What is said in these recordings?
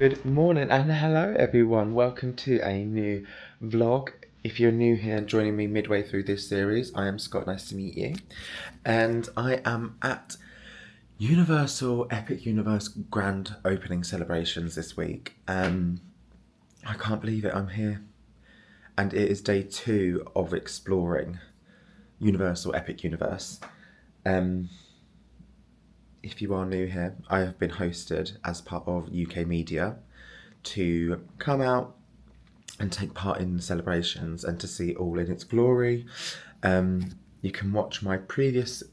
Good morning and hello everyone, welcome to a new vlog. If you're new here and joining me midway through this series, I am Scott, nice to meet you. And I am at Universal Epic Universe grand opening celebrations this week. I can't believe it, I'm here. And it is day 2 of exploring Universal Epic Universe. If you are new here, I have been hosted as part of UK media to come out and take part in the celebrations and to see all in its glory. You can watch my previous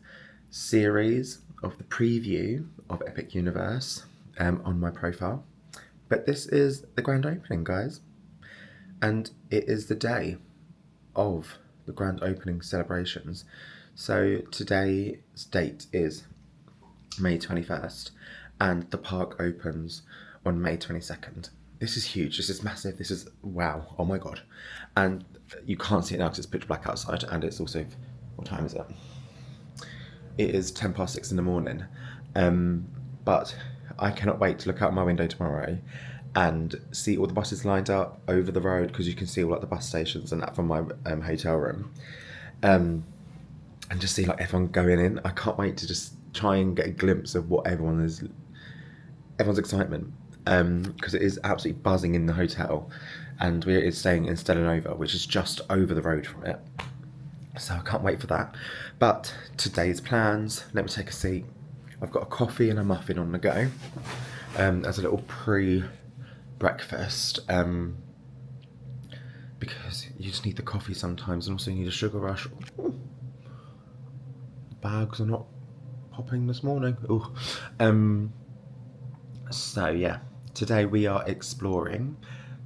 series of the preview of Epic Universe on my profile. But this is the grand opening, guys. And it is the day of the grand opening celebrations. So today's date is May 21st and the park opens on May 22nd. This is huge, this is massive, this is wow, oh my god. And you can't see it now because it's pitch black outside, and it's also, what time is it? It is 6:10 in the morning. But I cannot wait to look out my window tomorrow and see all the buses lined up over the road, because you can see all like the bus stations and that from my hotel room. And just see like everyone going in. I can't wait to just try and get a glimpse of what everyone's excitement, because it is absolutely buzzing in the hotel, and we're staying in Stella Nova, which is just over the road from it, so I can't wait for that. But today's plans, let me take a seat. I've got a coffee and a muffin on the go as a little pre-breakfast, because you just need the coffee sometimes, and also you need a sugar rush. Bags are not popping this morning. Ooh. So yeah, today we are exploring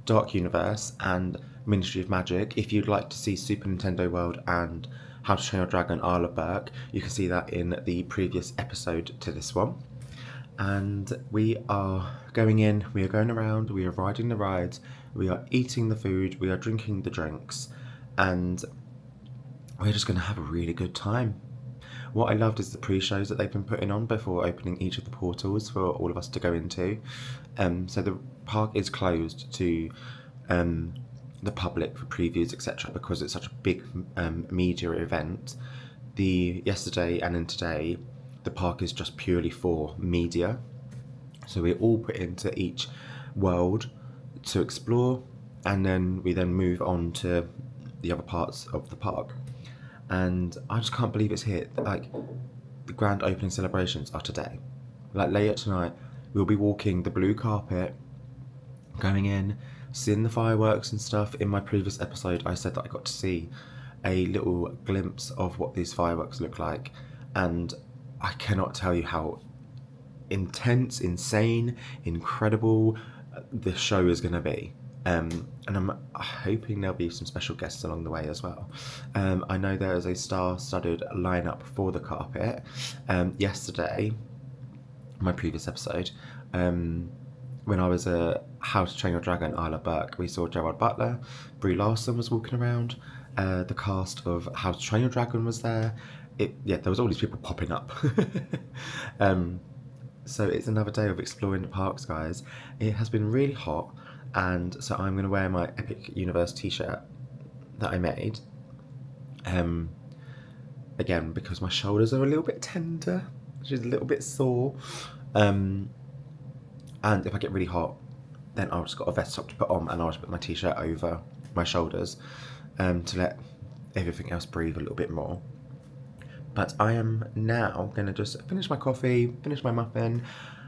Dark Universe and Ministry of Magic. If you'd like to see Super Nintendo World and How to Train Your Dragon Isle of Berk, you can see that in the previous episode to this one. And we are going in, we are going around, we are riding the rides, we are eating the food, we are drinking the drinks, and we're just going to have a really good time. What I loved is the pre-shows that they've been putting on before opening each of the portals for all of us to go into. So the park is closed to the public for previews, etc., because it's such a big media event. Yesterday and then today, the park is just purely for media. So we're all put into each world to explore, and then we move on to the other parts of the park. And I just can't believe it's here. Like, the grand opening celebrations are today. Like, later tonight, we'll be walking the blue carpet, going in, seeing the fireworks and stuff. In my previous episode, I said that I got to see a little glimpse of what these fireworks look like. And I cannot tell you how intense, insane, incredible this show is going to be. And I'm hoping there'll be some special guests along the way as well. I know there is a star-studded lineup for the carpet. Yesterday, my previous episode, when I was at How to Train Your Dragon Isle of Berk, we saw Gerard Butler, Brie Larson was walking around, the cast of How to Train Your Dragon was there. There was all these people popping up. So it's another day of exploring the parks, guys. It has been really hot. And so I'm going to wear my Epic Universe t-shirt that I made. Again, because my shoulders are a little bit tender. She's a little bit sore. And if I get really hot, then I've just got a vest top to put on, and I'll just put my t-shirt over my shoulders to let everything else breathe a little bit more. But I am now going to just finish my coffee, finish my muffin,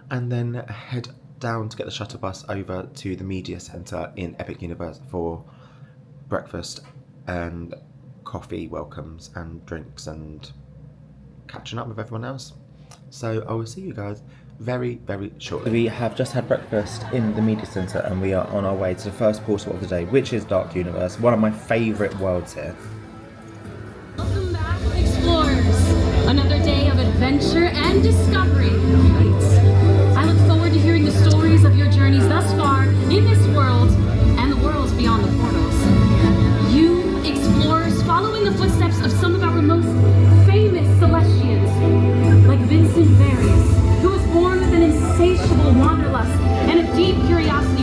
and then head down to get the shuttle bus over to the media centre in Epic Universe for breakfast and coffee welcomes and drinks and catching up with everyone else. So I will see you guys very, very shortly. We have just had breakfast in the media centre, and we are on our way to the first portal of the day, which is Dark Universe, one of my favourite worlds here. Welcome back, explorers. Another day of adventure and discovery. I look forward to hearing the stories of your journeys thus far in this world and the worlds beyond the portals. You, explorers, following the footsteps of some of our most famous Celestians, like Vincent Various, who was born with an insatiable wanderlust and a deep curiosity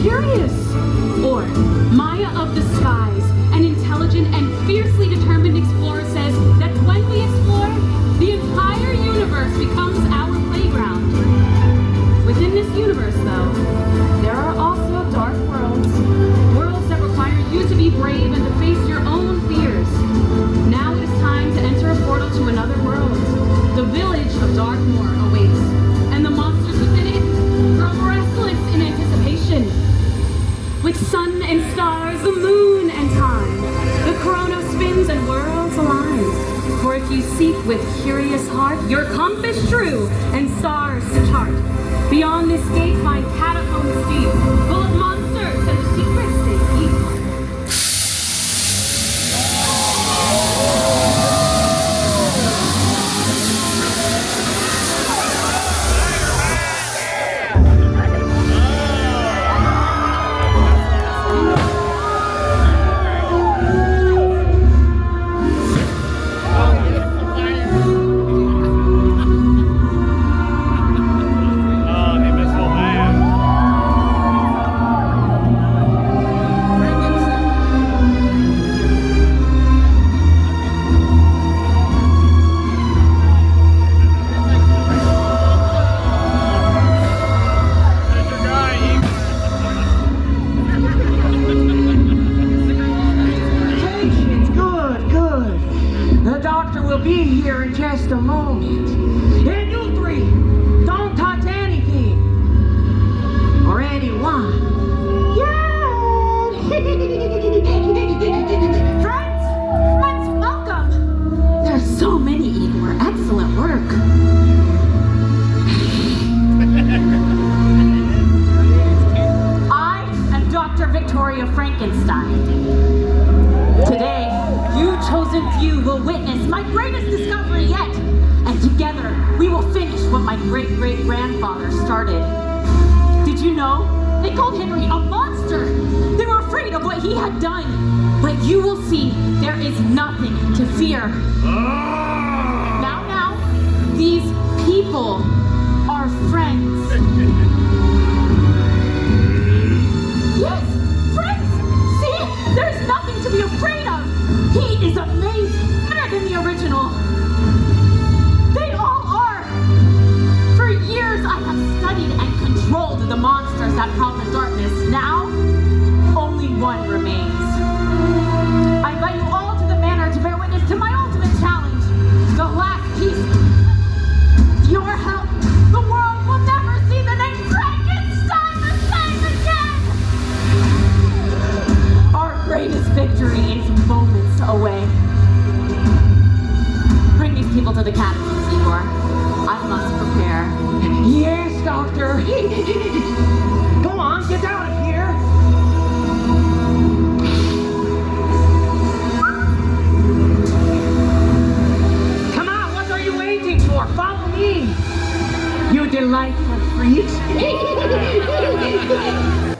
curious. Or Maya of the skies, an intelligent and fiercely determined explorer, says that when we explore, the entire universe becomes our playground. Within this universe, though, there are also dark worlds. Worlds that require you to be brave and to face your own fears. Now it is time to enter a portal to another world. The village of Darkmoor awaits, and the monsters within it grow restless in anticipation. With sun and stars, the moon and time, the chronos spins and worlds align. For if you seek with curious heart, your compass true and stars to chart. Beyond this gate find catacombs deep, full of monsters and the secrets they keep.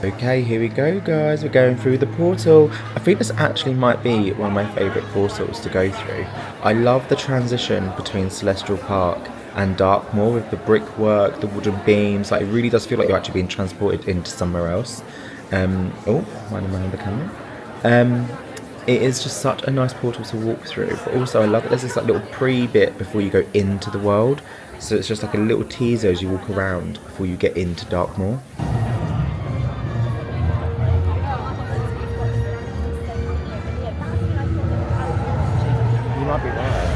Okay, here we go guys, we're going through the portal. I think this actually might be one of my favourite portals to go through. I love the transition between Celestial Park and Darkmoor with the brickwork, the wooden beams. Like, it really does feel like you're actually being transported into somewhere else. Oh, minding behind the camera. It is just such a nice portal to walk through, but also I love that there's this like little pre-bit before you go into the world. So it's just like a little teaser as you walk around before you get into Darkmoor. You might be right.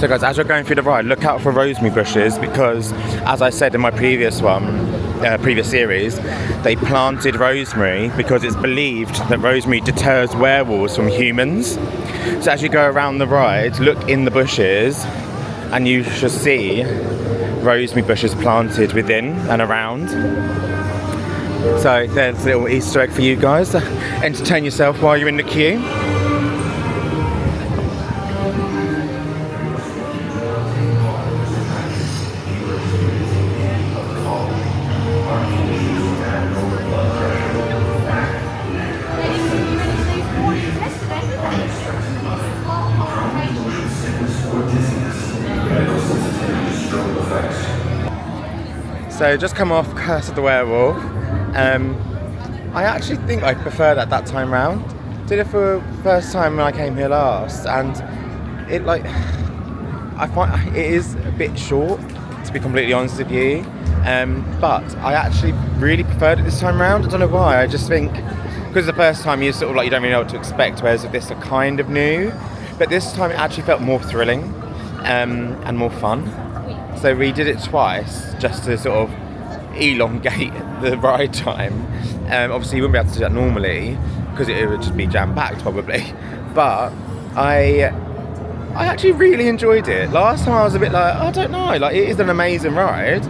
So guys, as you're going through the ride, look out for rosemary bushes because, as I said in my previous series, they planted rosemary because it's believed that rosemary deters werewolves from humans. So as you go around the ride, look in the bushes and you should see rosemary bushes planted within and around. So there's a little Easter egg for you guys. Entertain yourself while you're in the queue. So just come off Curse of the Werewolf. I actually think I preferred that time round. Did it for the first time when I came here last, and I find it is a bit short, to be completely honest with you. But I actually really preferred it this time round. I don't know why. I just think because the first time you sort of you don't really know what to expect, whereas with this are kind of new. But this time it actually felt more thrilling and more fun. So we did it twice just to sort of elongate the ride time. Obviously you wouldn't be able to do that normally because it would just be jam-packed probably. But I actually really enjoyed it. Last time I was a bit like, I don't know, it is an amazing ride.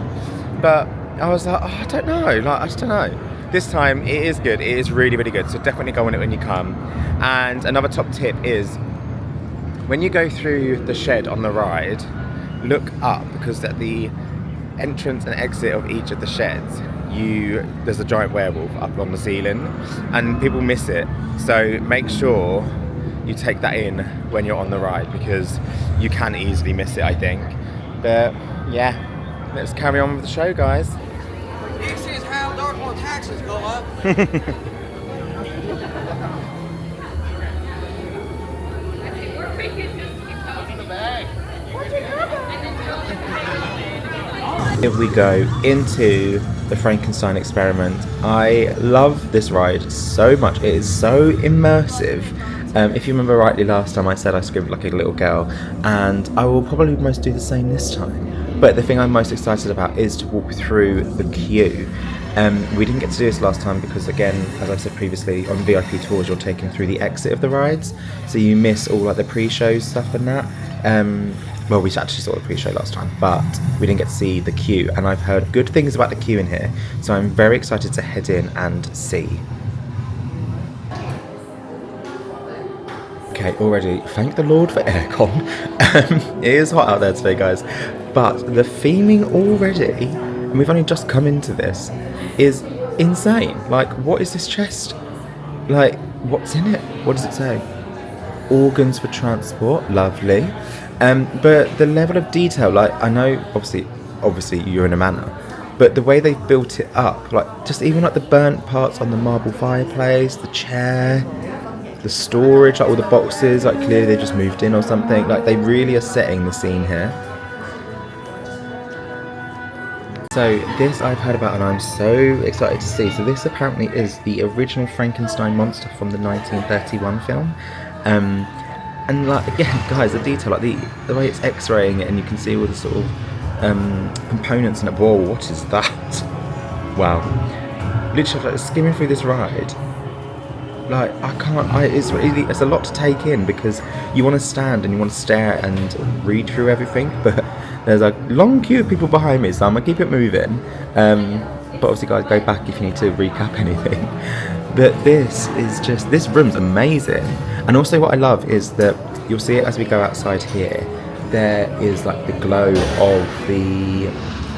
But I was like, I don't know, I just don't know. This time it is good, it is really, really good. So definitely go on it when you come. And another top tip is when you go through the shed on the ride, look up because at the entrance and exit of each of the sheds there's a giant werewolf up on the ceiling and people miss it, so make sure you take that in when you're on the ride because you can easily miss it, I think. But yeah, let's carry on with the show, guys. This is how Dartmoor taxes go up. Here we go into the Frankenstein experiment. I love this ride so much. It is so immersive. If you remember rightly, last time I said I screamed like a little girl, and I will probably almost do the same this time. But the thing I'm most excited about is to walk through the queue. We didn't get to do this last time because, again, as I said previously, on VIP tours you're taken through the exit of the rides, so you miss all the pre-show stuff and that. Well, we actually saw the pre-show last time, but we didn't get to see the queue, and I've heard good things about the queue in here, so I'm very excited to head in and see. Okay, already, thank the Lord for aircon. It is hot out there today, guys, but the theming already, and we've only just come into this, is insane. What is this chest? What's in it? What does it say? Organs for transport, lovely. But the level of detail, I know, obviously you're in a manor, but the way they've built it up, just even the burnt parts on the marble fireplace, the chair, the storage, all the boxes, clearly they just moved in or something. They really are setting the scene here. So this I've heard about and I'm so excited to see. So this apparently is the original Frankenstein monster from the 1931 film. And again, guys, the detail, the way it's x-raying it and you can see all the sort of components in it. Whoa, what is that? Wow. Literally, skimming through this ride, it's a lot to take in because you want to stand and you want to stare and read through everything, but there's a long queue of people behind me, so I'm going to keep it moving. But obviously, guys, go back if you need to recap anything. But this room's amazing. And also what I love is that you'll see it as we go outside here. There is the glow of the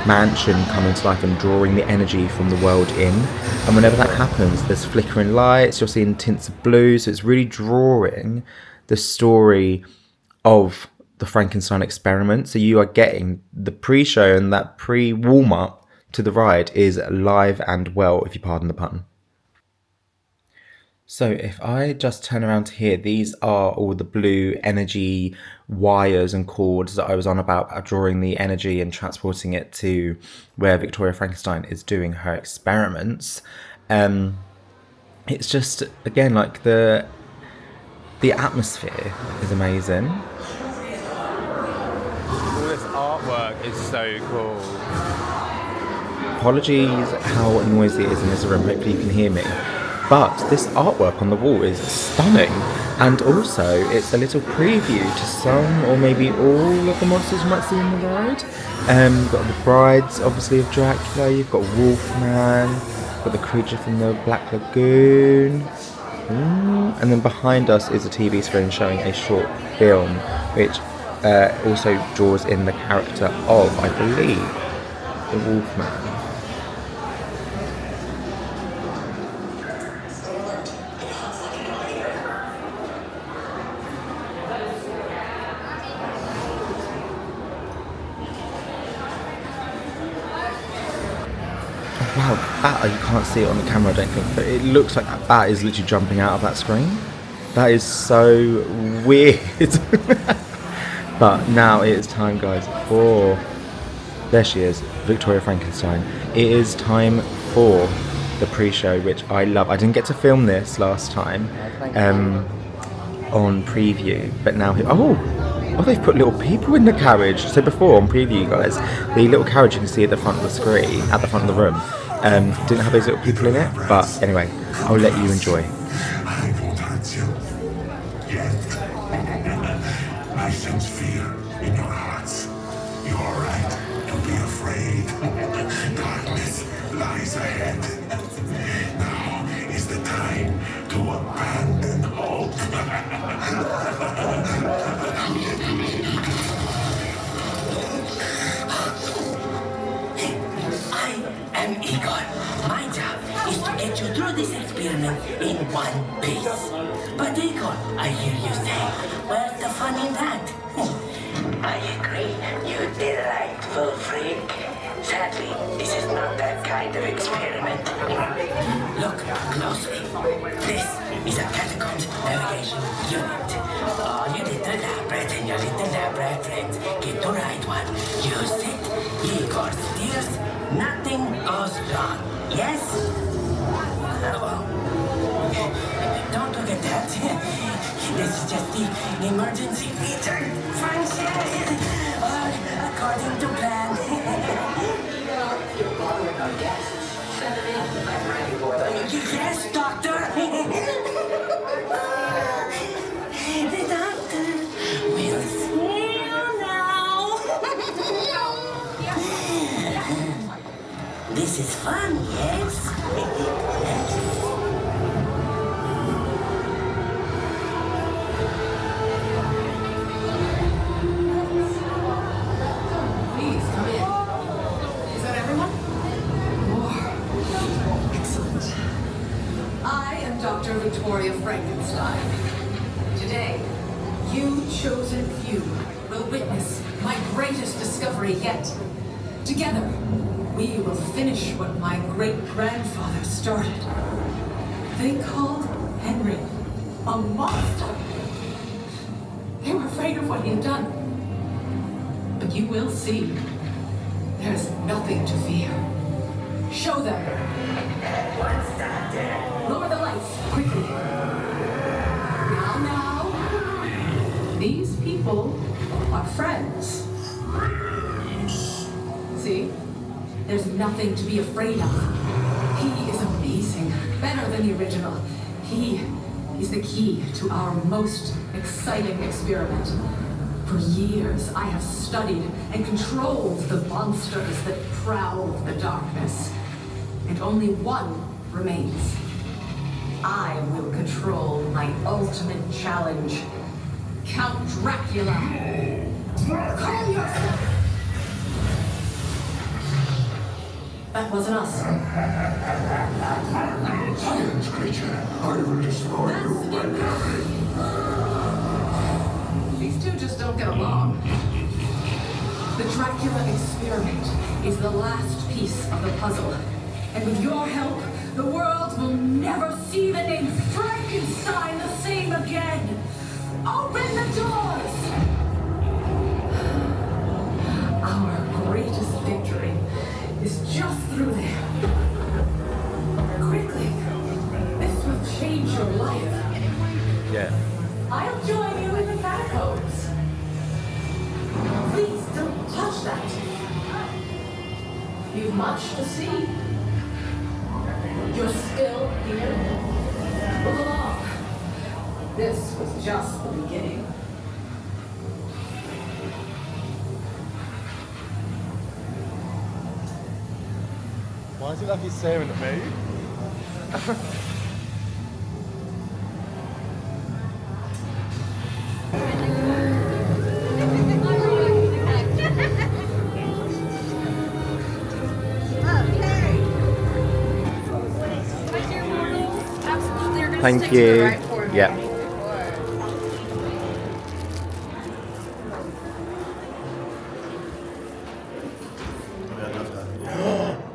mansion coming to life and drawing the energy from the world in. And whenever that happens, there's flickering lights, you're seeing tints of blue. So it's really drawing the story of the Frankenstein experiment. So you are getting the pre-show, and that pre-warm-up to the ride is live and well, if you pardon the pun. So if I just turn around here, these are all the blue energy wires and cords that I was on about drawing the energy and transporting it to where Victoria Frankenstein is doing her experiments. It's just, again, the atmosphere is amazing. artwork is so cool. Apologies how noisy it is in this room, hopefully you can hear me. But this artwork on the wall is stunning, and also it's a little preview to some or maybe all of the monsters you might see in the ride. You've got the brides, obviously, of Dracula, you've got Wolfman, you've got the creature from the Black Lagoon. And then behind us is a TV screen showing a short film, which also draws in the character of, I believe, the Wolfman. Wow, that, you can't see it on the camera, I don't think, but it looks like that bat is literally jumping out of that screen. That is so weird. But now it is time, guys, for... There she is, Victoria Frankenstein. It is time for the pre-show, which I love. I didn't get to film this last time on preview, but now... Oh, they've put little people in the carriage. So before, on preview, guys, the little carriage you can see at the front of the screen, at the front of the room, didn't have those little people in it. But anyway, I'll let you enjoy. I won't hurt you. Yet. I sense fear in your hearts. You are right to be afraid. Darkness lies ahead. Now is the time to abandon hope. I am Igor. My job is to get you through this experiment in one piece. But Igor, I hear you say, where's the fun in that? I agree, you delightful freak. Sadly, this is not that kind of experiment. Look closely. This is a catacombs navigation unit. All your little lab rats and your little lab rat friends get the right one. Use it. Igor steers. Nothing goes wrong. Yes? Don't look at that. This is just the emergency feature function. According to plan. Yes, doctor. The doctor will see you now. This is fun, yes? Please come in. Is that everyone? Excellent. I am Dr. Victoria Frankenstein. Today, you chosen few will witness my greatest discovery yet. Together, we will finish what my great-grandfather started. They called Henry a monster. They were afraid of what he had done. But you will see. There's nothing to fear. Show them. What's that there? Lower the lights, quickly. Now. These people are friends. See? There's nothing to be afraid of. He is amazing. Better than the original. He is the key to our most exciting experiment. For years, I have studied and controlled the monsters that prowl the darkness. And only one remains. I will control my ultimate challenge. Count Dracula. Calm yourself. That wasn't us. Silence, creature. I will destroy you when These two just don't get along. The Dracula experiment is the last piece of the puzzle. And with your help, the world will never see the name Frankenstein the same again. Open the doors! Our greatest victory is just through there. Quickly. This will change your life. Yeah. I'll join you in the catacombs. Please don't touch that. You've much to see. You're still here. Move along. This was just the beginning. Why is it like he's staring at me? Thank you. Yeah.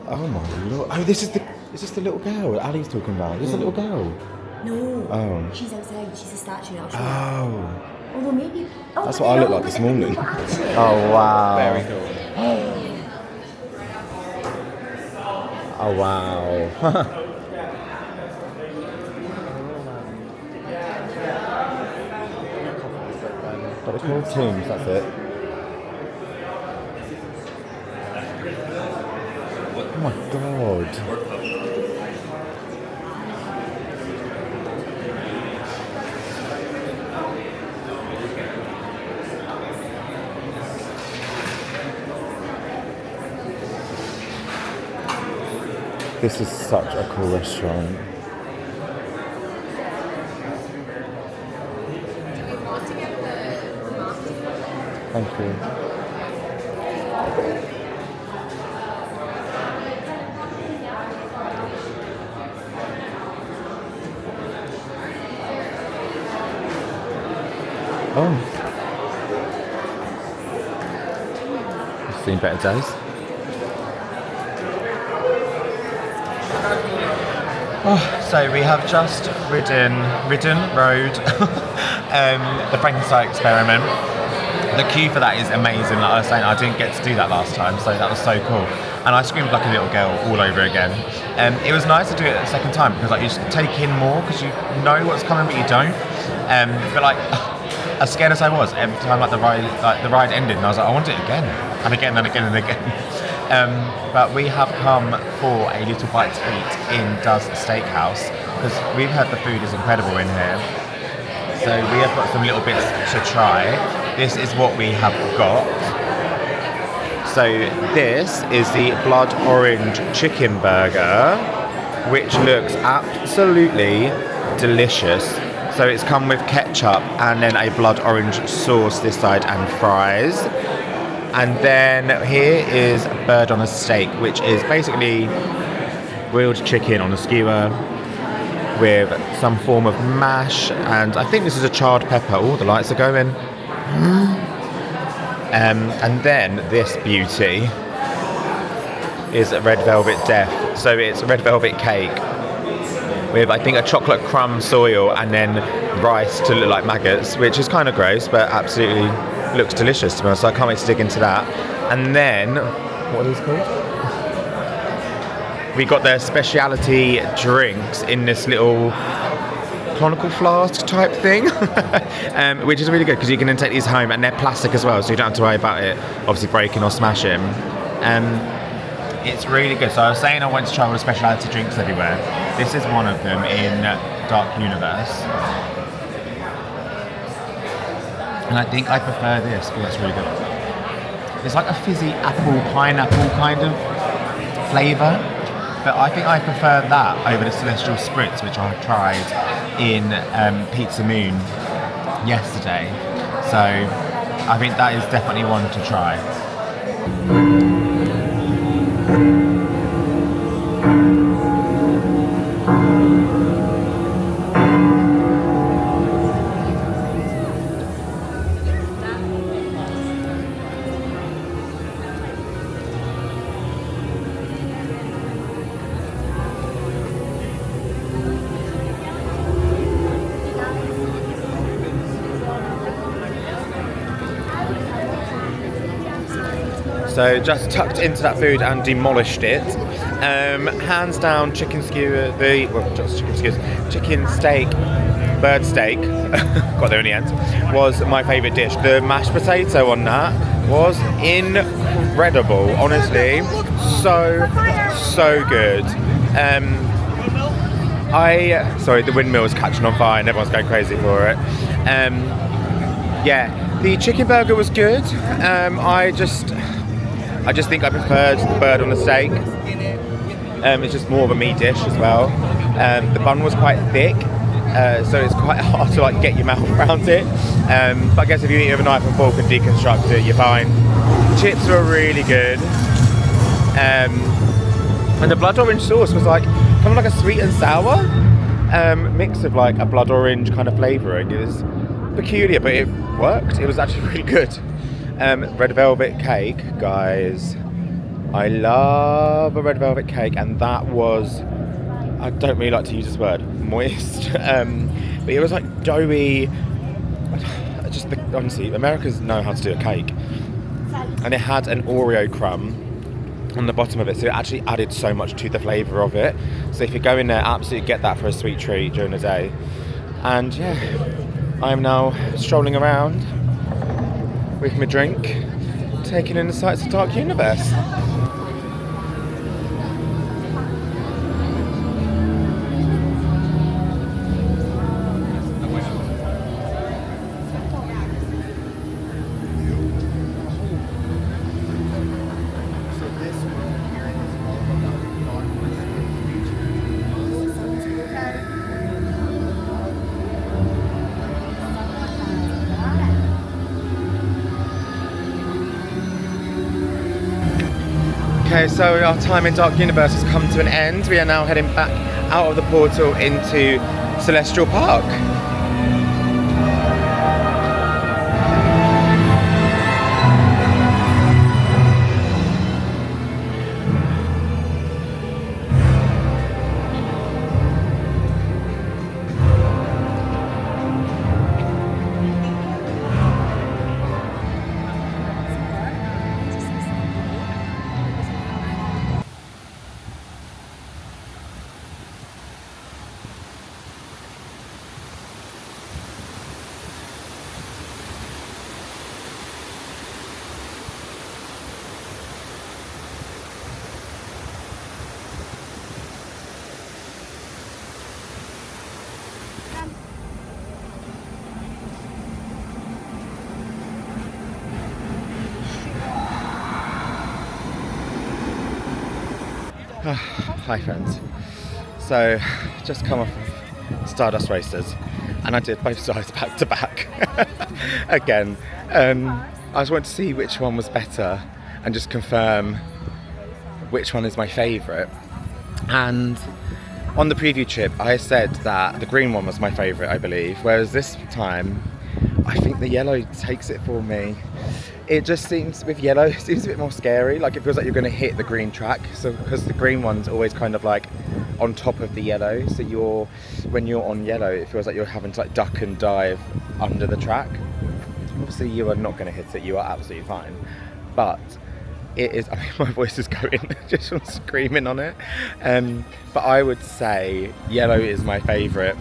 Oh my lord! Oh, this is the little girl that Ali's talking about. This is the little girl. No. Oh. She's outside. She's a statue now. Oh. Although maybe. Oh, That's but what I no, look like but this no, morning. actually. Oh wow. Very cool. Oh wow. But they're called tombs, that's it. Oh my god. This is such a cool restaurant. Thank you. Oh. I've seen better days. Oh, so we have just ridden rode the Frankenstein experiment. The queue for that is amazing. Like I was saying, I didn't get to do that last time, so that was so cool. And I screamed like a little girl all over again. It was nice to do it the second time because like you just take in more because you know what's coming but you don't. But like as scared as I was every time like the ride ended, and I was like I want it again and again and again and again. But we have come for a little bite to eat in Does Steakhouse because we've heard the food is incredible in here. So we have got some little bits to try. This is what we have got. So this is the blood orange chicken burger, which looks absolutely delicious. So it's come with ketchup and then a blood orange sauce this side and fries. And then here is bird on a steak, which is basically grilled chicken on a skewer with some form of mash, and I think this is a charred pepper. Oh, the lights are going. And then this beauty is red velvet death. So it's red velvet cake with I think a chocolate crumb soil and then rice to look like maggots, which is kind of gross, but absolutely looks delicious to me. So I can't wait to dig into that. And then, what are these called? We got their speciality drinks in this little conical flask type thing, which is really good because you can then take these home and they're plastic as well, so you don't have to worry about it obviously breaking or smashing. It's really good. So I was saying I went to try all the speciality drinks everywhere. This is one of them in Dark Universe. And I think I prefer this because it's really good. It's like a fizzy apple, pineapple kind of flavour. But I think I prefer that over the Celestial Spritz, which I tried in Pizza Moon yesterday. So I think that is definitely one to try. So just tucked into that food and demolished it. Hands down, chicken skewer, chicken steak bird steak, got there in the end, was my favourite dish. The mashed potato on that was incredible, honestly, so good. Sorry, the windmill is catching on fire and everyone's going crazy for it. Yeah, the chicken burger was good. I just think I preferred the bird on the steak. It's just more of a meat dish as well. The bun was quite thick, so it's quite hard to like get your mouth around it. But I guess if you eat it with a knife and fork and deconstruct it, you're fine. The chips were really good. And the blood orange sauce was like kind of like a sweet and sour mix of like a blood orange kind of flavouring. It was peculiar, but it worked. It was actually really good. Red velvet cake, guys. I love a red velvet cake, and that was, I don't really like to use this word, moist, but it was like doughy. Honestly, Americans know how to do a cake, and it had an Oreo crumb on the bottom of it, so it actually added so much to the flavour of it. So if you go in there, absolutely get that for a sweet treat during the day. And yeah, I'm now strolling around with my drink, taking in the sights of Dark Universe. Okay, so our time in Dark Universe has come to an end. We are now heading back out of the portal into Celestial Park. Hi friends. So, just come off of Stardust Racers, and I did both sides back to back again. I just wanted to see which one was better and just confirm which one is my favourite. And on the preview trip, I said that the green one was my favourite, I believe, whereas this time I think the yellow takes it for me. It just seems, with yellow, it seems a bit more scary. Like, it feels like you're going to hit the green track. So, because the green one's always kind of like on top of the yellow. So when you're on yellow, it feels like you're having to like duck and dive under the track. Obviously, you are not going to hit it. You are absolutely fine. But it is, I mean, my voice is going just from screaming on it. But I would say yellow is my favourite.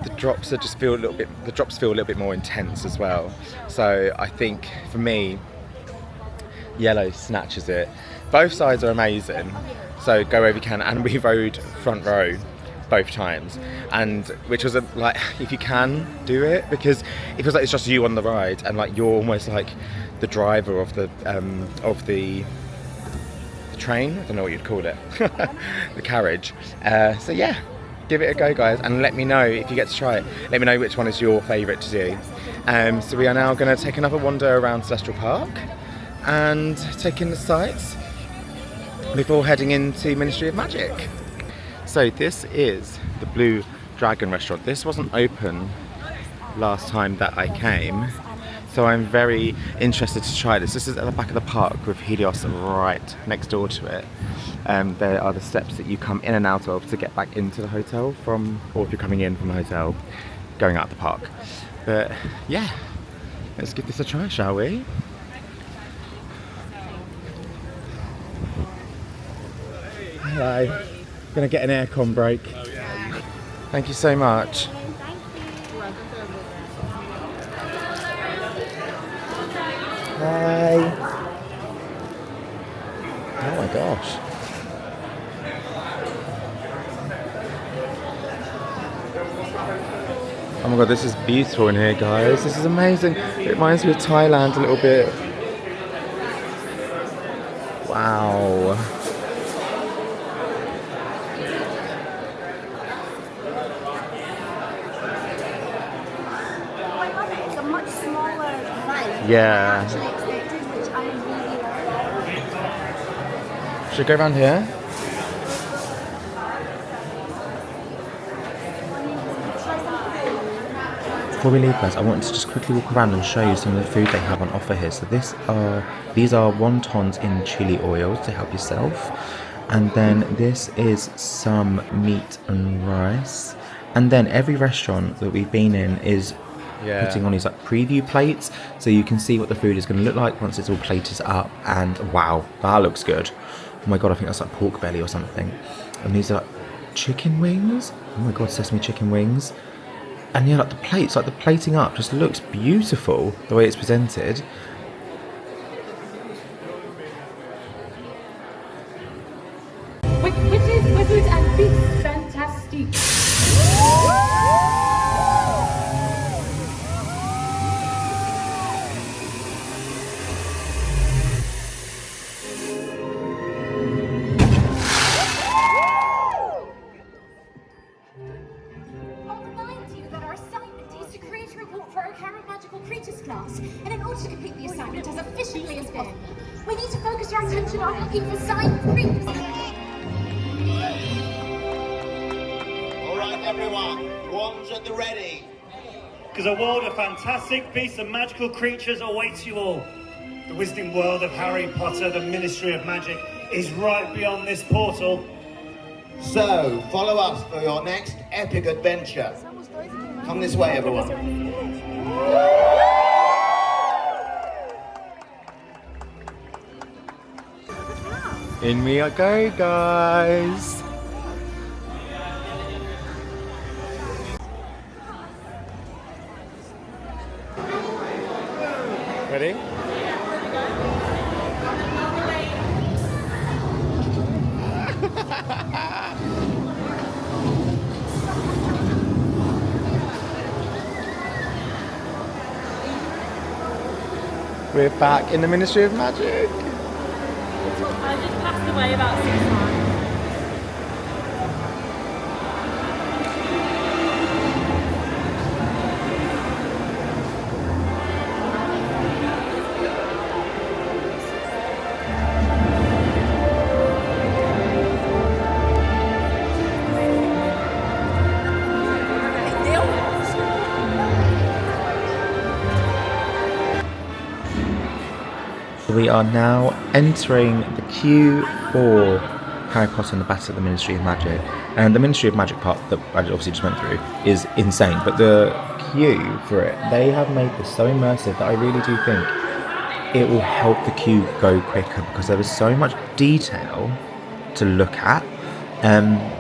The drops feel a little bit more intense as well. So I think for me, yellow snatches it. Both sides are amazing, so go wherever you can. And we rode front row both times, and which was like, if you can do it, because it feels like it's just you on the ride, and like you're almost like the driver of the train. I don't know what you'd call it, the carriage. So yeah. Give it a go, guys, and let me know if you get to try it. Let me know which one is your favourite to do. So we are now going to take another wander around Celestial Park and take in the sights before heading into Ministry of Magic. So this is the Blue Dragon restaurant. This wasn't open last time that I came, so I'm very interested to try this. This is at the back of the park with Helios right next door to it. There are the steps that you come in and out of to get back into the hotel from, or if you're coming in from the hotel, going out the park. But yeah, let's give this a try, shall we? Hello. Gonna get an aircon break. Thank you so much. Hey. Oh my gosh. Oh my god, this is beautiful in here, guys. This is amazing. It reminds me of Thailand a little bit. Wow. It's a much smaller vibe. Yeah. Than I actually expected, which I really like. Should we go around here? Before we leave, guys, I wanted to just quickly walk around and show you some of the food they have on offer here. So these are wontons in chili oil to help yourself, and then this is some meat and rice, and then every restaurant that we've been in is putting on these like preview plates, so you can see what the food is going to look like once it's all plated up. And wow, that looks good. Oh my god, I think that's like pork belly or something. And these are like chicken wings. Oh my god, sesame chicken wings. And yeah, like the plates, like the plating up just looks beautiful the way it's presented. Which is and beef fantastic. I'll remind you that our assignment is to create a report for our Camera Magical Creatures class, and in order to complete the assignment as efficiently as possible, we need to focus our attention on looking for signs of creatures. All right, everyone, wands at the ready. Because a world of fantastic beasts and magical creatures awaits you all. The wizarding world of Harry Potter, the Ministry of Magic, is right beyond this portal. So, follow us for your next epic adventure. Come this way, everyone. In we go, guys. Ready? We're back in the Ministry of Magic. I just passed away about 6 months. We are now entering the queue for Harry Potter and the Battle of the Ministry of Magic. And the Ministry of Magic part that I obviously just went through is insane. But the queue for it, they have made this so immersive that I really do think it will help the queue go quicker, because there is so much detail to look at.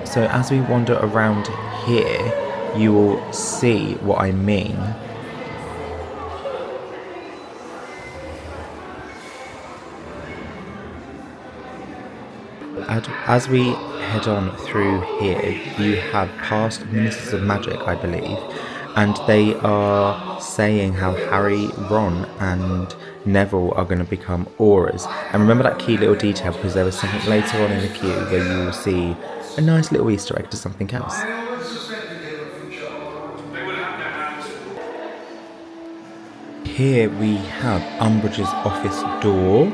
So as we wander around here, you will see what I mean. As we head on through here, you have past Ministers of Magic, I believe, and they are saying how Harry, Ron and Neville are going to become auras. And remember that key little detail, because there was something later on in the queue where you will see a nice little Easter egg to something else. Here we have Umbridge's office door.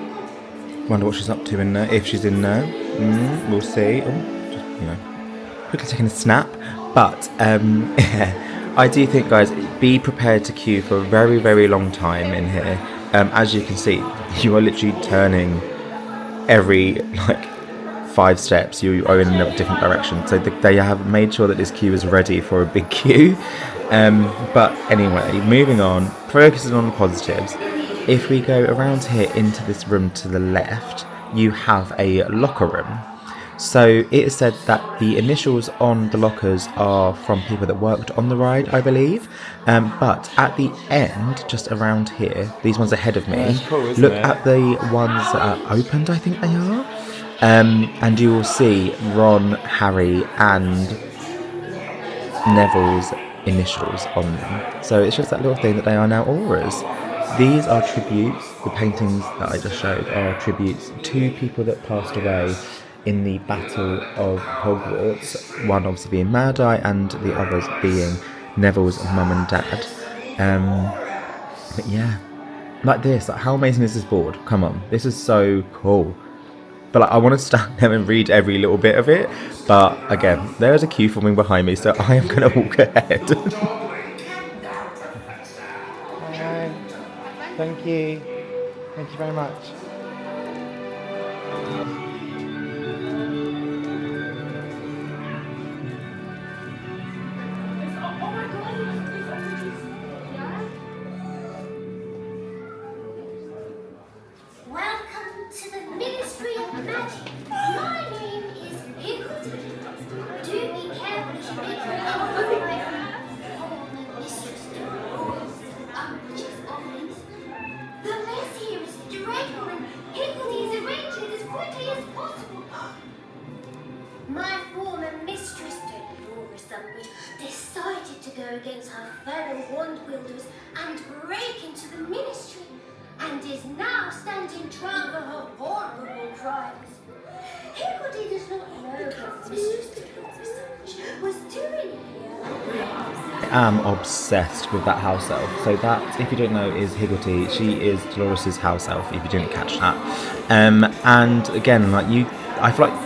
Wonder what she's up to in there, if she's in there. We'll see. Oh, just, quickly taking a snap. But I do think, guys, be prepared to queue for a very, very long time in here. As you can see, you are literally turning every 5 steps. You are in a different direction. So they have made sure that this queue is ready for a big queue. But anyway, moving on, focusing on the positives. If we go around here into this room to the left, you have a locker room. So it is said that the initials on the lockers are from people that worked on the ride, I believe. But at the end, just around here, these ones ahead of me, look at the ones that are opened, I think they are. And you will see Ron, Harry and Neville's initials on them. So it's just that little thing that they are now auras. These are tributes. The paintings that I just showed are tributes to people that passed away in the Battle of Hogwarts, one obviously being Mad-Eye and the others being Neville's mum and dad. But yeah, like this, like how amazing is this board? Come on, this is so cool. But like, I want to stand there and read every little bit of it, but again, there is a queue forming behind me, so I am going to walk ahead. Thank you. Thank you very much. Welcome to the Ministry of Magic. My name is Higgledy. Do be careful as you make your way from the mistress to rules and witches office. The mess here is dreadful and Higgledy is arranging it as quickly as possible. My former mistress, Dolores Umbridge, decided to go against her fellow wand wielders and break into the ministry, and is now standing trial for her horrible crimes. Higgledy does not know what Mistress Dolores Umbridge was doing here. I am obsessed with that house elf. So that, if you don't know, is Higgledy. She is Dolores's house elf, if you didn't catch that. And again, like I feel like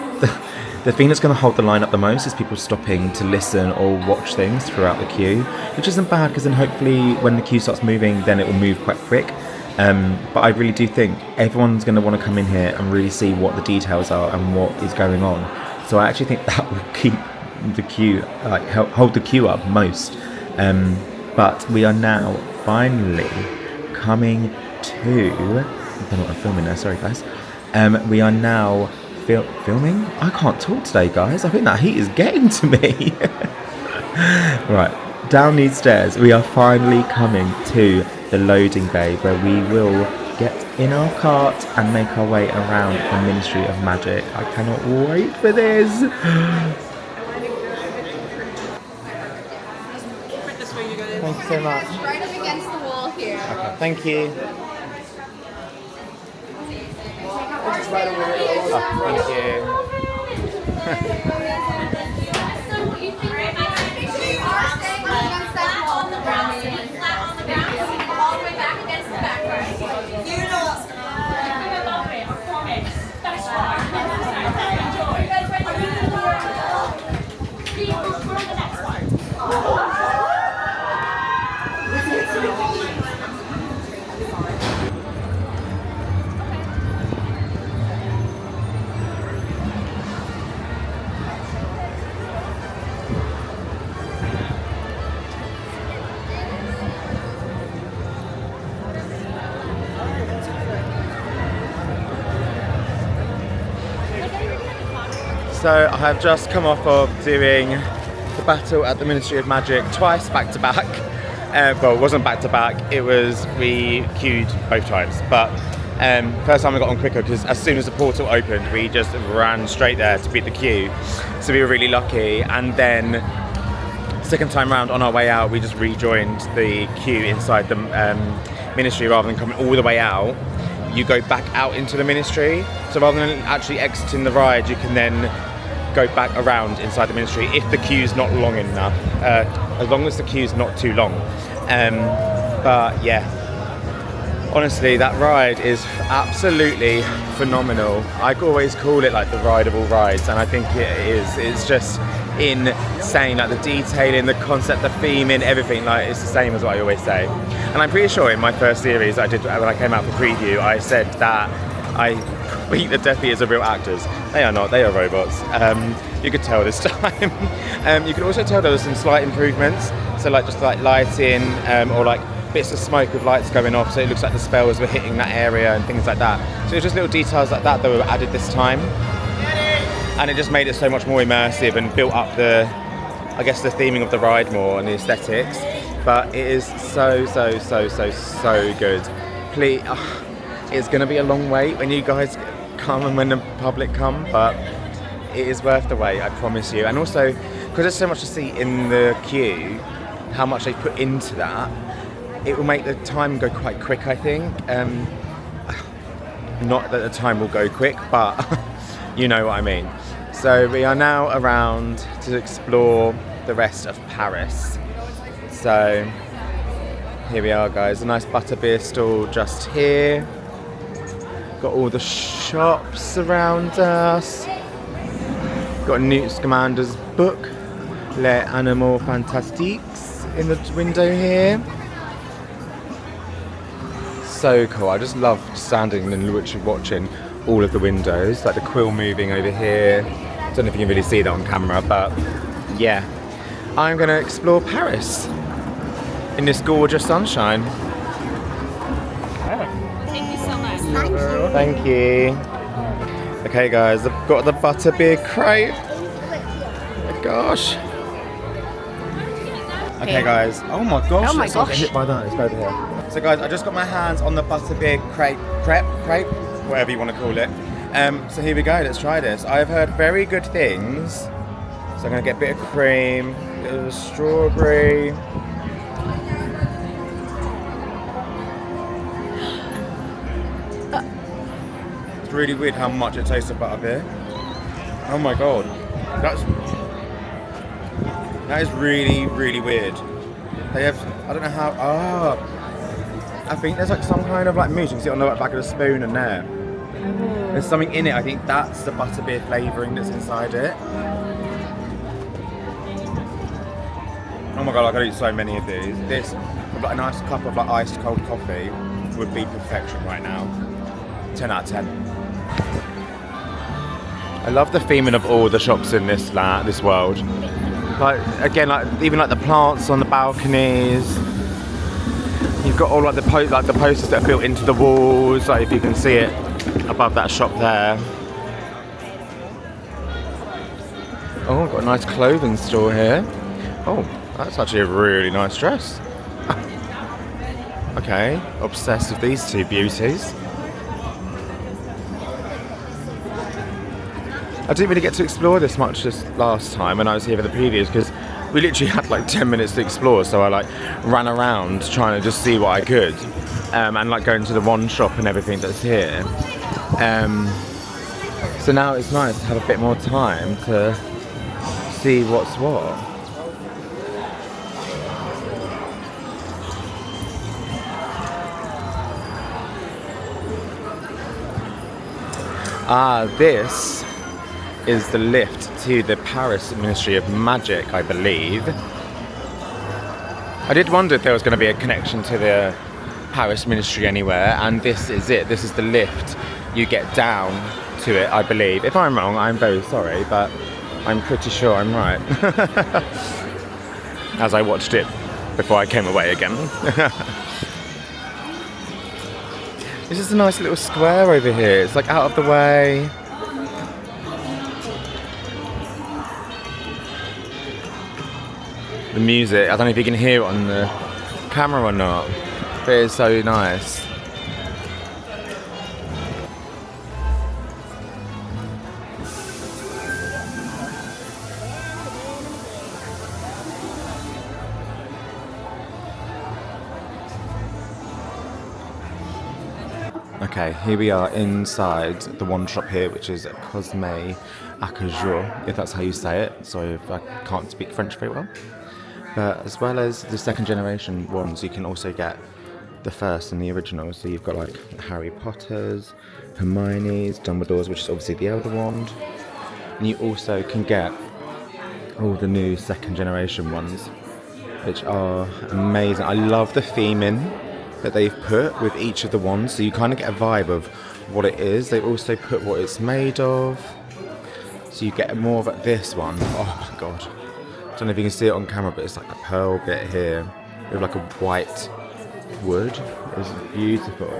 the thing that's going to hold the line up the most is people stopping to listen or watch things throughout the queue, which isn't bad because then hopefully when the queue starts moving, then it will move quite quick. But I really do think everyone's going to want to come in here and really see what the details are and what is going on. So I actually think that will keep the queue, like hold the queue up most. But we are now finally coming to, I don't know what I'm filming there, sorry guys. We are now filming? I can't talk today guys, I think that heat is getting to me. Right, down these stairs, we are finally coming to the loading bay where we will get in our cart and make our way around the Ministry of Magic. I cannot wait for this. Thank you so much. Right up against the wall here. Okay, thank you. Thank you. So I have just come off of doing the battle at the Ministry of Magic twice back to back. Well, it wasn't back to back, it was, we queued both times. But first time I got on quicker because as soon as the portal opened, we just ran straight there to beat the queue. So we were really lucky. And then second time round on our way out, we just rejoined the queue inside the Ministry rather than coming all the way out. You go back out into the Ministry. So rather than actually exiting the ride, you can then go back around inside the Ministry if the queue's not long enough, as long as the queue's not too long. But yeah, honestly, that ride is absolutely phenomenal. I always call it like the ride of all rides, and I think it is. It's just insane, like the detailing, the concept, the theming, everything, like it's the same as what I always say. And I'm pretty sure in my first series I did, when I came out for preview, I said that I think the Death Eaters are real actors. They are not, they are robots. You could tell this time. You can also tell there was some slight improvements, so like just like lighting or like bits of smoke with lights going off, so it looks like the spells were hitting that area and things like that. So it's just little details like that that were added this time. and it just made it so much more immersive and built up the, I guess, the theming of the ride more and the aesthetics. But it is so good. Please, it's going to be a long wait when you guys come and when the public come, but it is worth the wait, I promise you. And also, because there's so much to see in the queue, how much they put into that, it will make the time go quite quick, I think. Not that the time will go quick, but you know what I mean. So we are now around to explore the rest of Paris. So here we are, guys. A nice Butterbeer stall just here. Got all the shops around us. Got Newt Scamander's book, Les Animaux Fantastiques, in the window here. So cool. I just love standing and literally watching all of the windows, like the quill moving over here. Don't know if you can really see that on camera, but yeah. I'm going to explore Paris in this gorgeous sunshine. Thank you so much. Thank you. Okay, guys, I've got the Butterbeer Crepe. Oh my gosh. Okay, guys. Oh my gosh. Oh my let's not gosh. get hit by that. Let's go over here. So, guys, I just got my hands on the Butterbeer Crepe, whatever you want to call it. So here we go. Let's try this. I've heard very good things. So I'm going to get a bit of cream, a bit of strawberry. It's really weird how much it tastes of Butterbeer. Oh my god. That is really, really weird. They have, I don't know how, I think there's like some kind of like mousse. You can see it on the back of the spoon and there. There's something in it. I think that's the Butterbeer flavouring that's inside it. Oh my god, I could eat so many of these. This, with like a nice cup of like iced cold coffee, would be perfection right now. 10 out of 10. I love the theming of all the shops in this world. Like again, like even like the plants on the balconies. You've got all like the posters that are built into the walls. Like if you can see it above that shop there. Oh, got a nice clothing store here. Oh, that's actually a really nice dress. Okay, obsessed with these two beauties. I didn't really get to explore this much this last time when I was here for the previews because we literally had like 10 minutes to explore, so I like ran around trying to just see what I could and like going to the one shop and everything that's here. So now it's nice to have a bit more time to see what's what. This is the lift to the Paris Ministry of Magic, I believe. I did wonder if there was going to be a connection to the Paris Ministry anywhere, and this is it. This is the lift. You get down to it, I believe. If I'm wrong, I'm very sorry, but I'm pretty sure I'm right. As I watched it before I came away again. This is a nice little square over here. It's like out of the way. The music, I don't know if you can hear it on the camera or not, but it's so nice. Okay, here we are inside the one shop here, which is Cosme Acajou, if that's how you say it. Sorry if I can't speak French very well. But as well as the second generation ones, you can also get the first and the original. So you've got like Harry Potter's, Hermione's, Dumbledore's, which is obviously the Elder Wand. And you also can get all the new second generation ones, which are amazing. I love the theming that they've put with each of the wands, so you kind of get a vibe of what it is. They also put what it's made of, so you get more of this one. Oh my god, I don't know if you can see it on camera, but it's like a pearl bit here with like a white wood. It's beautiful.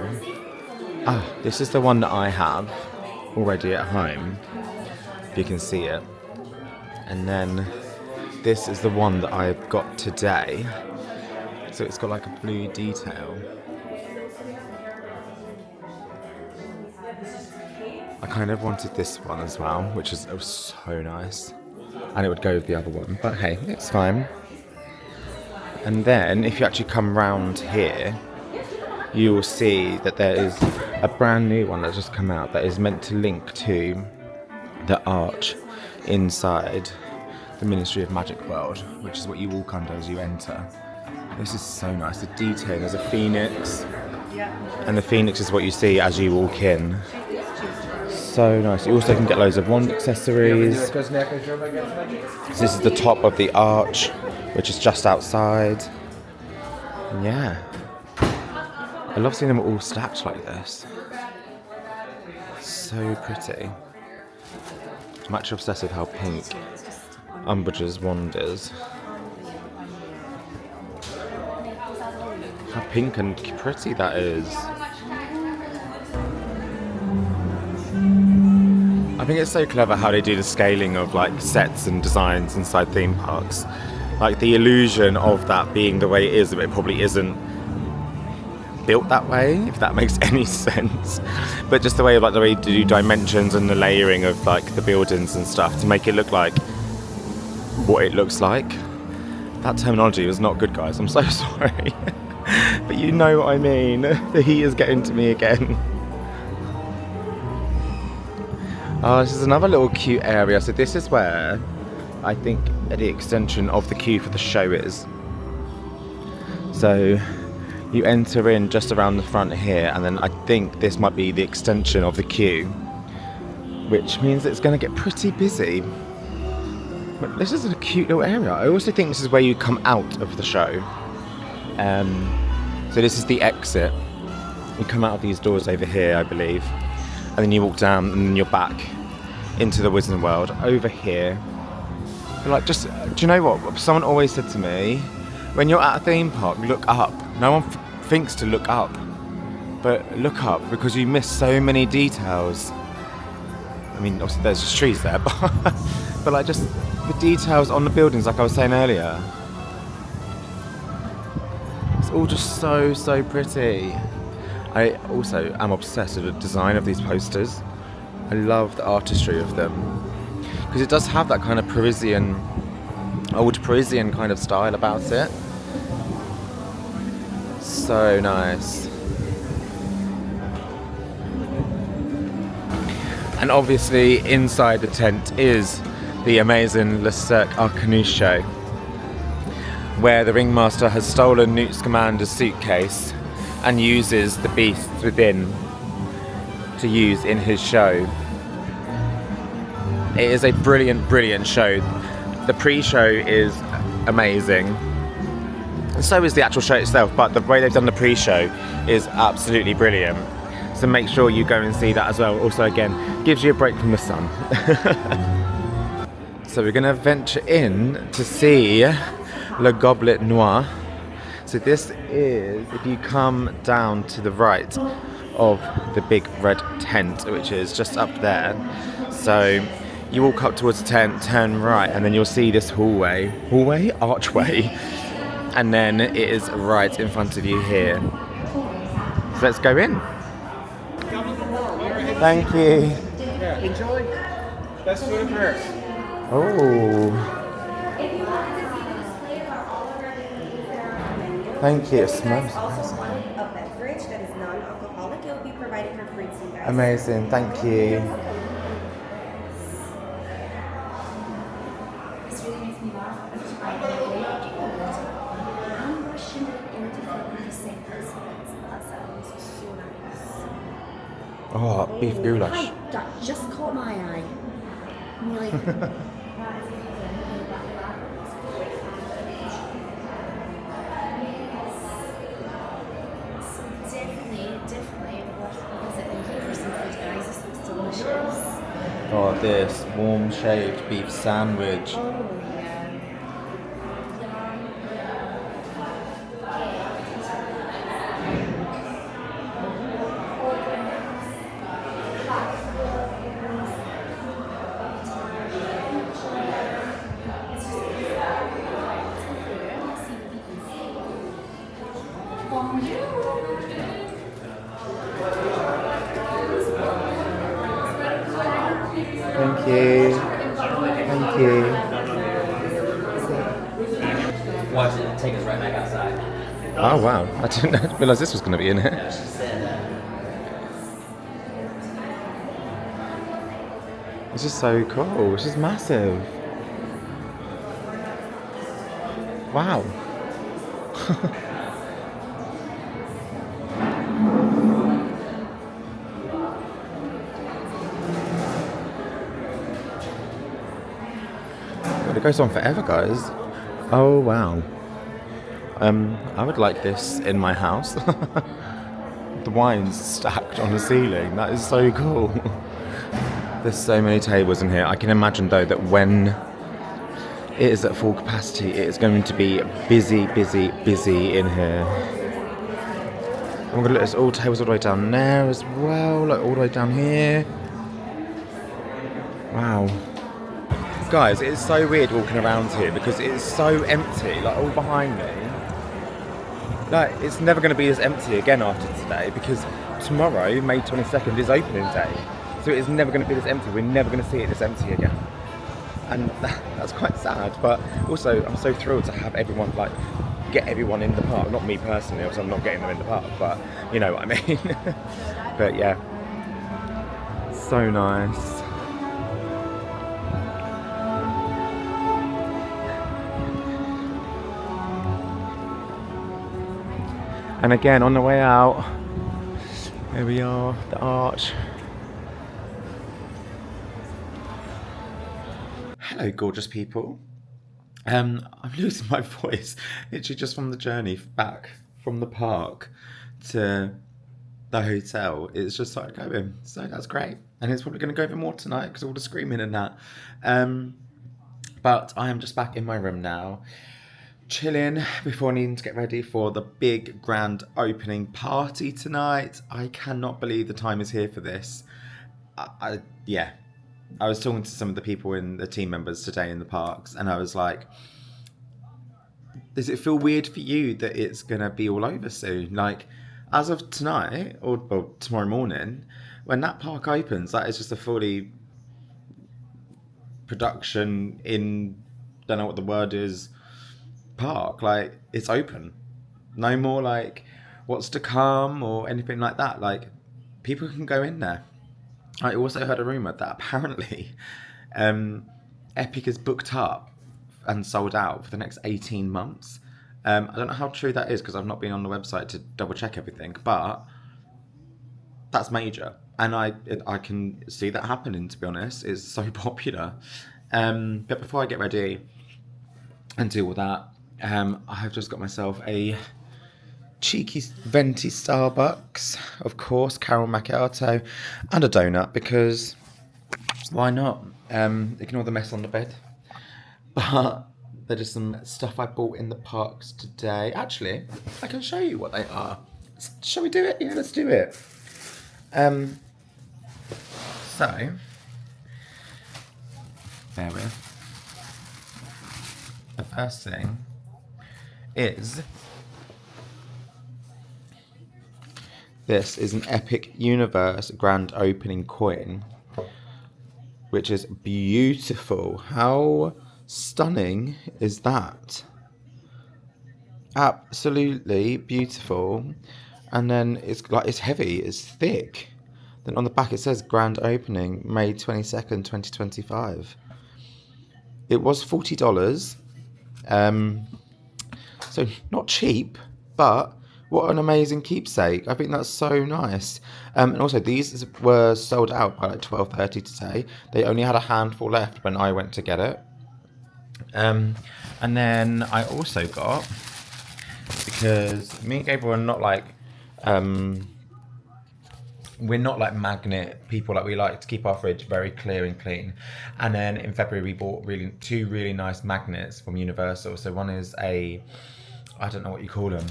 This is the one that I have already at home. if you can see it. And then this is the one that I've got today. So it's got like a blue detail. I kind of wanted this one as well, which is so nice. And it would go with the other one, but hey, it's fine. And then if you actually come round here, you will see that there is a brand new one that's just come out that is meant to link to the arch inside the Ministry of Magic world, which is what you walk under as you enter. This is so nice. The detail, there's a phoenix, and the phoenix is what you see as you walk in. So nice. You also can get loads of wand accessories. So this is the top of the arch, which is just outside. And yeah. I love seeing them all stacked like this. So pretty. I'm actually obsessed with how pink Umbridge's wand is. How pink and pretty that is. I think it's so clever how they do the scaling of like sets and designs inside theme parks. Like the illusion of that being the way it is, but it probably isn't built that way, if that makes any sense. But just the way like the way you do dimensions and the layering of like the buildings and stuff to make it look like what it looks like. That terminology was not good, guys. I'm so sorry. But you know what I mean. The heat is getting to me again. Oh, this is another little cute area. So this is where I think the extension of the queue for the show is. So you enter in just around the front here, and then I think this might be the extension of the queue, which means it's going to get pretty busy. But this is a cute little area. I also think this is where you come out of the show. So this is the exit. You come out of these doors over here, I believe, and then you walk down, and then you're back into the Wizarding World over here. But like, just, do you know what? Someone always said to me, when you're at a theme park, look up. No one thinks to look up, but look up because you miss so many details. I mean, obviously there's just trees there, but like just the details on the buildings, like I was saying earlier. It's all just so pretty. I also am obsessed with the design of these posters. I love the artistry of them because it does have that kind of Parisian, old Parisian kind of style about it. So nice. And obviously inside the tent is the amazing Le Cirque Arcanus show, where the ringmaster has stolen Newt Scamander's suitcase and uses the beasts within to use in his show. It is a brilliant show. The pre-show is amazing, and so is the actual show itself, but the way they've done the pre-show is absolutely brilliant. So make sure you go and see that as well. Also, again, gives you a break from the sun. So we're going to venture in to see Le Goblet Noir. So this is, if you come down to the right of the big red tent, which is just up there. So you walk up towards the tent, turn right, and then you'll see this archway, and then it is right in front of you here. So let's go in. Thank you. Yeah, enjoy. Best food first. Oh. Thank you. It smells Also one a beverage that is non-alcoholic. It will be provided for free to you guys. amazing. Thank you. It's really makes me laugh. I'm rushing it into the same person. That sounds so nice. Oh, beef goulash. That just caught my eye. Nearly. Definitely worth a visit. Thank you for some food, guys. This looks delicious. Oh, this warm shaved beef sandwich. Oh, yeah. Thank you. Thank you. Watch it take us right back outside. Oh wow, I didn't realise this was going to be in here. Yeah, she said This is so cool. This is massive. Wow. But it goes on forever, guys. Oh wow. I would like this in my house. The wine's stacked on the ceiling. That is so cool. There's so many tables in here. I can imagine though that when it is at full capacity, it is going to be busy, busy, busy in here. I'm gonna look, there's all tables all the way down there as well, like all the way down here. Wow. Guys, it's so weird walking around here because it's so empty, like all behind me. Like, it's never going to be as empty again after today because tomorrow, May 22nd, is opening day. So it's never going to be this empty. We're never going to see it this empty again. And that's quite sad, but also I'm so thrilled to have everyone, like, get everyone in the park. Not me personally, obviously I'm not getting them in the park, but you know what I mean. But yeah, so nice. And again, on the way out, here we are, the arch. Hello, gorgeous people. I'm losing my voice, literally just from the journey back from the park to the hotel. It's just started going, so that's great. And it's probably going to go even more tonight because all the screaming and that. But I am just back in my room now, chilling before needing to get ready for the big grand opening party tonight. I cannot believe the time is here for this. Yeah, I was talking to some of the people in the team members today in the parks, and I was like, does it feel weird for you that it's gonna be all over soon? Like, as of tonight or tomorrow morning, when that park opens, that is just a fully production in, don't know what the word is, park. Like, it's open. No more like what's to come or anything like that. Like, people can go in there. I also heard a rumour that apparently Epic is booked up and sold out for the next 18 months. I don't know how true that is because I've not been on the website to double check everything, but that's major. And I can see that happening, to be honest. It's so popular. But before I get ready and do all that, I have just got myself a cheeky venti Starbucks, of course, caramel macchiato, and a donut because why not? Ignore the mess on the bed. But there is some stuff I bought in the parks today. Actually, I can show you what they are. Shall we do it? Yeah, let's do it. So, bear with. The first thing is this is an Epic Universe grand opening coin, which is beautiful. How stunning is that? Absolutely beautiful. And then it's like, it's heavy, it's thick. Then on the back it says grand opening May 22nd 2025. It was $40. So not cheap, but what an amazing keepsake. I think that's so nice. And also these were sold out by like 12:30 today. They only had a handful left when I went to get it. And then I also got, because me and Gabriel are not like, we're not like magnet people. Like, we like to keep our fridge very clear and clean. And then in February we bought two really nice magnets from Universal. So one is I don't know what you call them,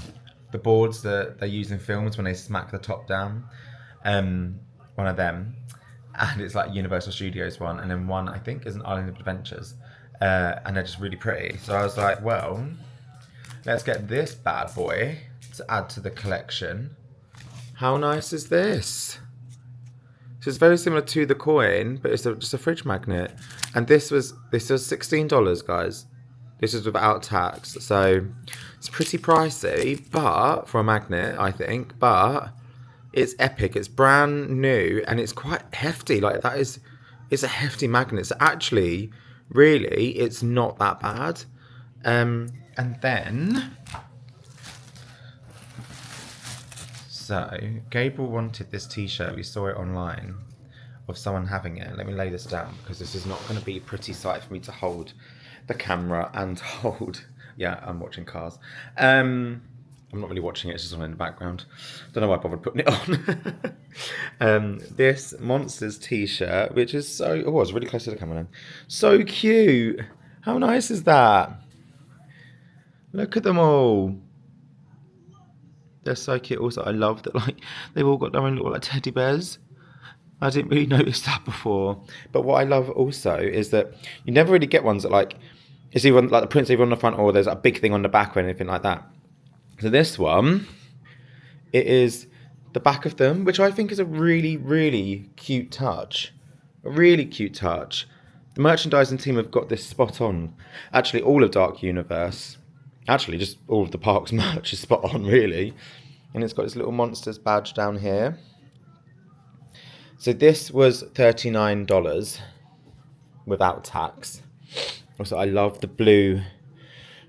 the boards that they use in films when they smack the top down. One of them, and it's like Universal Studios one, and then one I think is an Island of Adventures, and they're just really pretty. So I was like, well, let's get this bad boy to add to the collection. How nice is this? So it's very similar to the coin, but it's just a fridge magnet. And this was $16, guys. This is without tax, so it's pretty pricey, but for a magnet, I think. But it's epic. It's brand new, and it's quite hefty. Like it's a hefty magnet. So actually, really, it's not that bad. And then, so Gabriel wanted this T-shirt. We saw it online of someone having it. Let me lay this down because this is not going to be a pretty sight for me to hold the camera and hold. Yeah, I'm watching Cars. I'm not really watching it, it's just on in the background. Don't know why I bothered putting it on. This Monsters t-shirt, which is so, oh, I was really close to the camera then. So cute. How nice is that? Look at them all. They're so cute. Also, I love that, like, they've all got their own little, like, teddy bears. I didn't really notice that before. But what I love also is that you never really get ones that, like, it's even like the prints either on the front or there's a big thing on the back or anything like that. So this one, it is the back of them, which I think is a really, really cute touch. A really cute touch. The merchandising team have got this spot on. Actually, all of Dark Universe. Actually, just all of the park's merch is spot on, really. And it's got this little Monsters badge down here. So this was $39 without tax. Also, I love the blue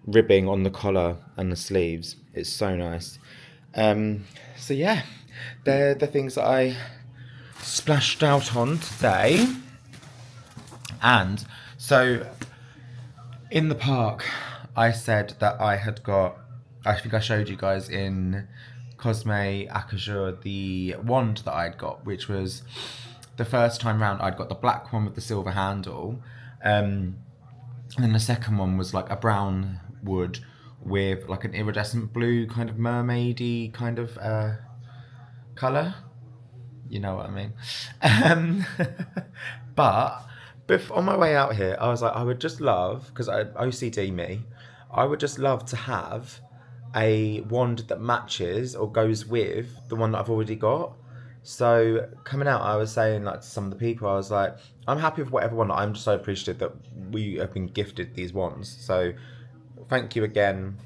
ribbing on the collar and the sleeves. It's so nice. So yeah, they're the things that I splashed out on today. And so in the park, I said that I had got, I think I showed you guys in Cosme Acajur the wand that I'd got, which was the first time round I'd got the black one with the silver handle. And then the second one was like a brown wood with like an iridescent blue kind of mermaidy kind of colour. You know what I mean. But on my way out here, I was like, I would just love, because OCD me, I would just love to have a wand that matches or goes with the one that I've already got. So coming out, I was saying like to some of the people, I was like, I'm happy with whatever one. I'm just so appreciative that we have been gifted these wands. So thank you again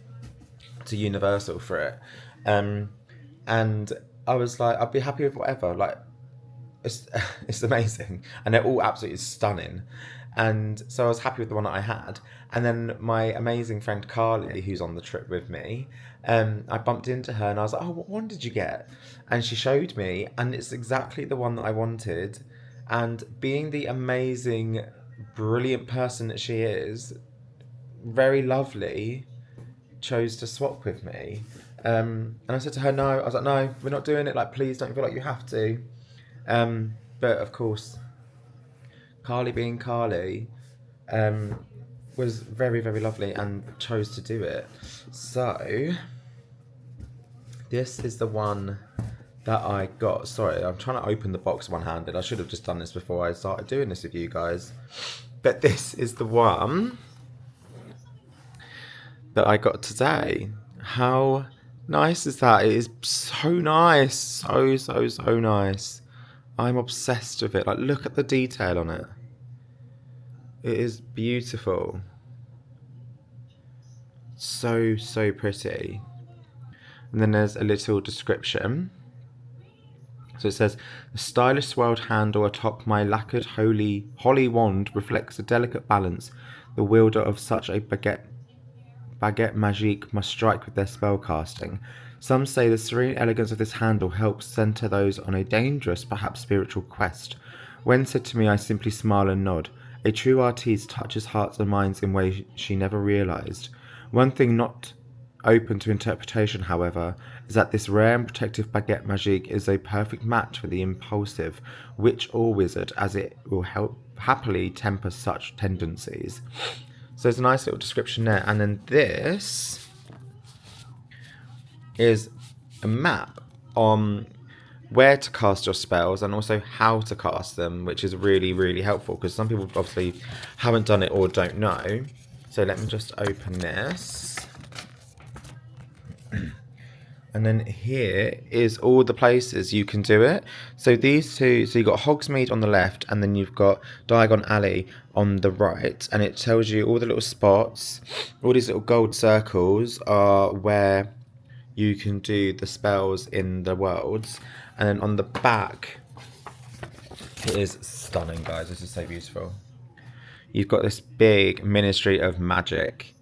to Universal for it. And I was like, I'd be happy with whatever. Like, it's amazing, and they're all absolutely stunning. And so I was happy with the one that I had. And then my amazing friend Carly, who's on the trip with me, I bumped into her and I was like, oh, what one did you get? And she showed me, and it's exactly the one that I wanted. And being the amazing, brilliant person that she is, very lovely, chose to swap with me. And I said to her, no, I was like, no, we're not doing it. Like, please don't feel like you have to. But of course, Carly being Carly, was very, very lovely and chose to do it. So this is the one that I got. Sorry, I'm trying to open the box one-handed. I should have just done this before I started doing this with you guys. But this is the one that I got today. How nice is that? It is so nice. So, so, so nice. I'm obsessed with it. Like, look at the detail on it. It is beautiful. So, so pretty. And then there's a little description. So it says, the stylish swirled handle atop my lacquered holly wand reflects a delicate balance. The wielder of such a baguette magique must strike with their spell casting. Some say the serene elegance of this handle helps center those on a dangerous, perhaps spiritual quest. When said to me, I simply smile and nod. A true artiste touches hearts and minds in ways she never realized. One thing not open to interpretation, however, is that this rare and protective baguette magique is a perfect match for the impulsive witch or wizard, as it will help happily temper such tendencies. So there's a nice little description there. And then this is a map on where to cast your spells and also how to cast them, which is really, really helpful because some people obviously haven't done it or don't know. So let me just open this. And then here is all the places you can do it. So these two, so you've got Hogsmeade on the left, and then you've got Diagon Alley on the right. And it tells you all the little spots, all these little gold circles are where you can do the spells in the worlds. And then on the back, it is stunning, guys. This is so beautiful. You've got this big Ministry of Magic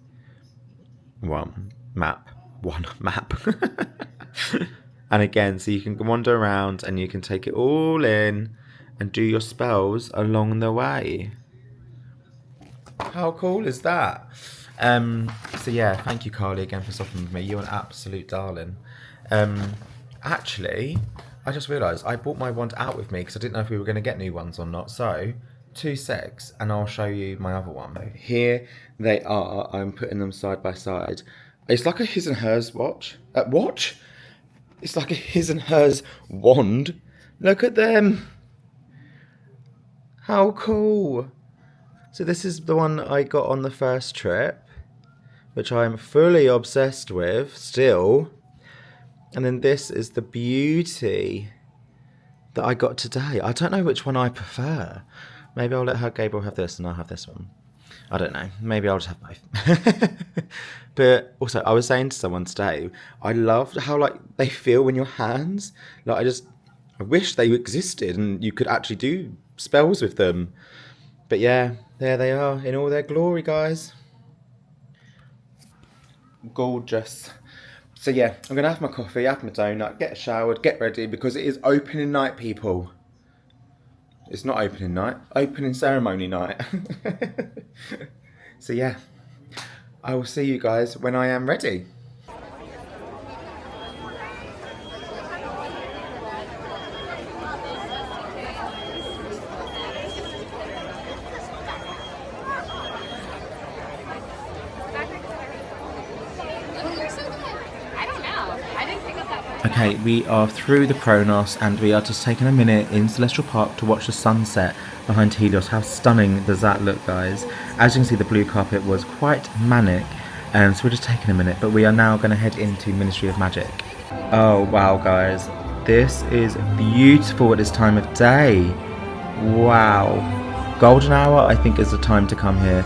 map. And again, so you can wander around and you can take it all in and do your spells along the way. How cool is that? So yeah, thank you, Carly, again for stopping with me. You're an absolute darling. Actually, I just realised I brought my wand out with me because I didn't know if we were going to get new ones or not. So 2 secs and I'll show you my other one. Here they are. I'm putting them side by side. It's like a his and hers watch. Watch? It's like a his and hers wand. Look at them. How cool. So this is the one I got on the first trip, which I'm fully obsessed with still. And then this is the beauty that I got today. I don't know which one I prefer. Maybe I'll let Gabriel have this and I'll have this one. I don't know. Maybe I'll just have both. But also, I was saying to someone today, I loved how like they feel in your hands. Like I wish they existed and you could actually do spells with them. But yeah, there they are in all their glory, guys. Gorgeous. So yeah, I'm gonna have my coffee, have my donut, get showered, get ready because it is opening night, people. It's not opening night, opening ceremony night. So yeah, I will see you guys when I am ready. Okay, we are through the Kronos and we are just taking a minute in Celestial Park to watch the sunset behind Helios. How stunning does that look, guys? As you can see, the blue carpet was quite manic, so we're just taking a minute, but we are now going to head into Ministry of Magic. Oh wow, guys, this is beautiful at this time of day. Wow. Golden hour, I think, is the time to come here.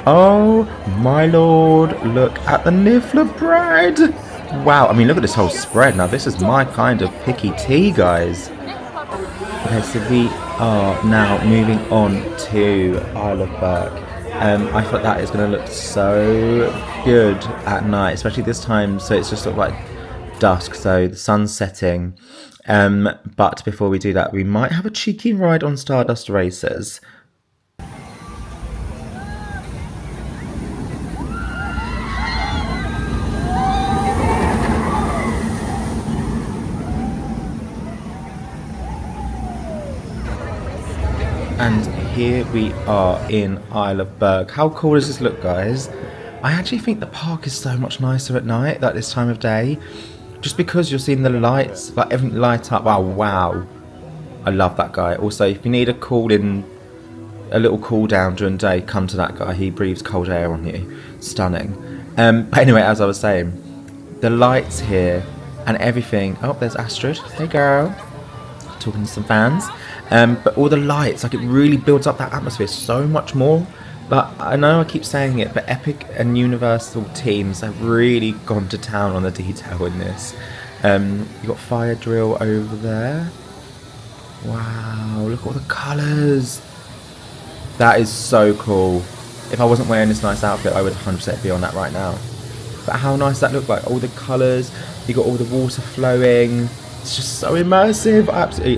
Oh my lord, look at the Niffler bread. Wow, I mean, look at this whole spread. Now, this is my kind of picky tea, guys. Okay, so we are now moving on to Isle of Berk. I thought that is going to look so good at night, especially this time. So it's just sort of like dusk, so the sun's setting. But before we do that, we might have a cheeky ride on Stardust Racers. And here we are in Isle of Berk. How cool does this look, guys? I actually think the park is so much nicer at night, like this time of day. Just because you're seeing the lights, like everything light up. Wow. I love that guy. Also, if you need a little cool down during the day, come to that guy. He breathes cold air on you. Stunning. But anyway, as I was saying, the lights here and everything. Oh, there's Astrid. Hey, girl. Talking to some fans. But all the lights, like, it really builds up that atmosphere so much more. But I know I keep saying it, but Epic and Universal teams have really gone to town on the detail in this. You've got Fire Drill over there. Wow, look at all the colours. That is so cool. If I wasn't wearing this nice outfit, I would 100% be on that right now. But how nice that looked like. All the colours, you got all the water flowing. It's just so immersive.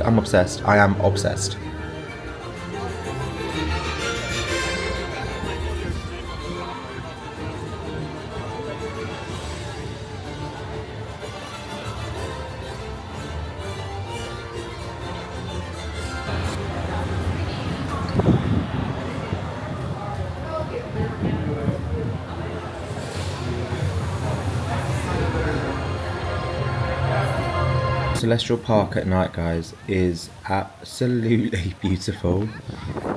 I'm obsessed. I am obsessed. Celestial Park at night, guys, is absolutely beautiful.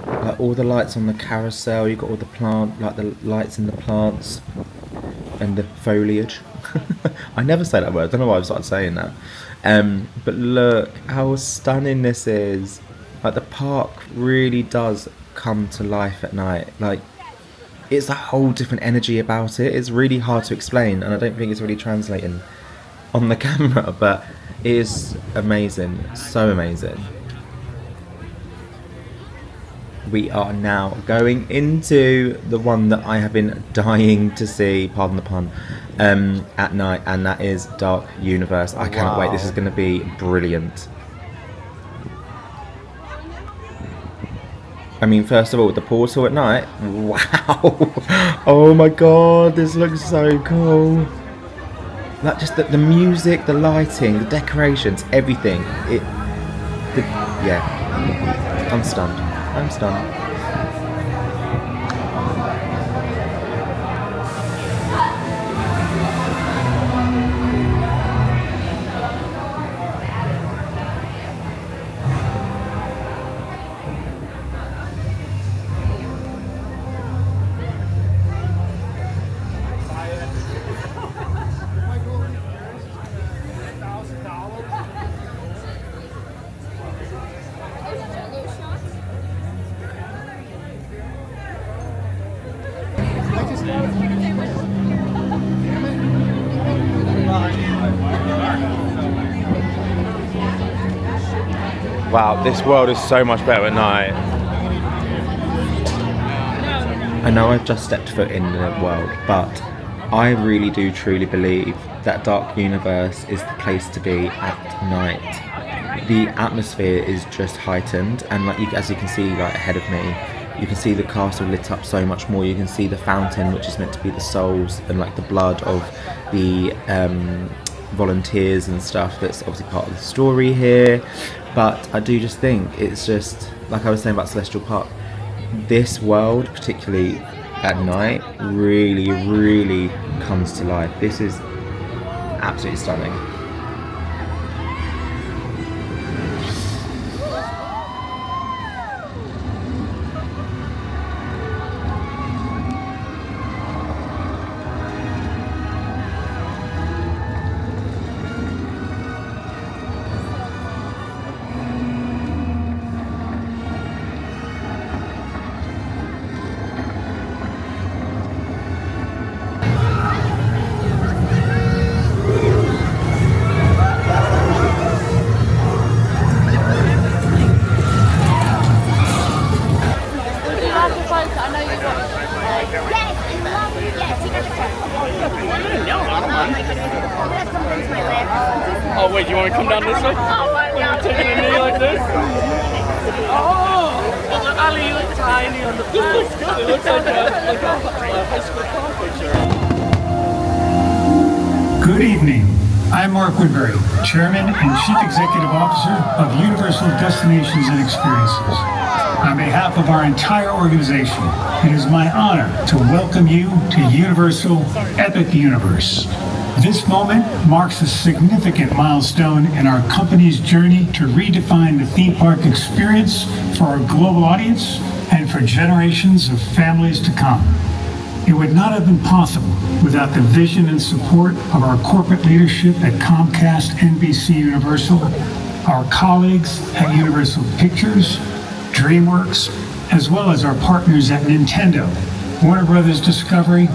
Like all the lights on the carousel, you got all the plant, like the lights in the plants and the foliage. I never say that word. I don't know why I've started saying that. But look how stunning this is. Like, the park really does come to life at night. Like, it's a whole different energy about it. It's really hard to explain, and I don't think it's really translating on the camera, but it is amazing. So amazing. We are now going into the one that I have been dying to see, pardon the pun, at night, and that is Dark Universe. I can't wait. This is going to be brilliant. I mean, first of all, the portal at night. Wow. Oh my god, this looks so cool. Like, just the music, the lighting, the decorations, everything. Yeah. I'm stunned. I'm stunned. Wow, this world is so much better at night. I know I've just stepped foot in the world, but I really do truly believe that Dark Universe is the place to be at night. The atmosphere is just heightened, and like as you can see, like ahead of me, you can see the castle lit up so much more. You can see the fountain, which is meant to be the souls and like the blood of the volunteers and stuff. That's obviously part of the story here. But I do just think it's just, like I was saying about Celestial Park, this world, particularly at night, really, really comes to life. This is absolutely stunning. Oh wait, you want to come down this way? You're taking a knee like this? Oh, Ali, you look tiny on the back. This looks good. It looks like a high school prom picture. Good evening. I'm Mark Woodbury, Chairman and Chief Executive Officer of Universal Destinations and Experiences. On behalf of our entire organization, it is my honor to welcome you to Universal Epic Universe. This moment marks a significant milestone in our company's journey to redefine the theme park experience for our global audience and for generations of families to come. It would not have been possible without the vision and support of our corporate leadership at Comcast NBC Universal, our colleagues at Universal Pictures, DreamWorks, as well as our partners at Nintendo, Warner Brothers Discovery,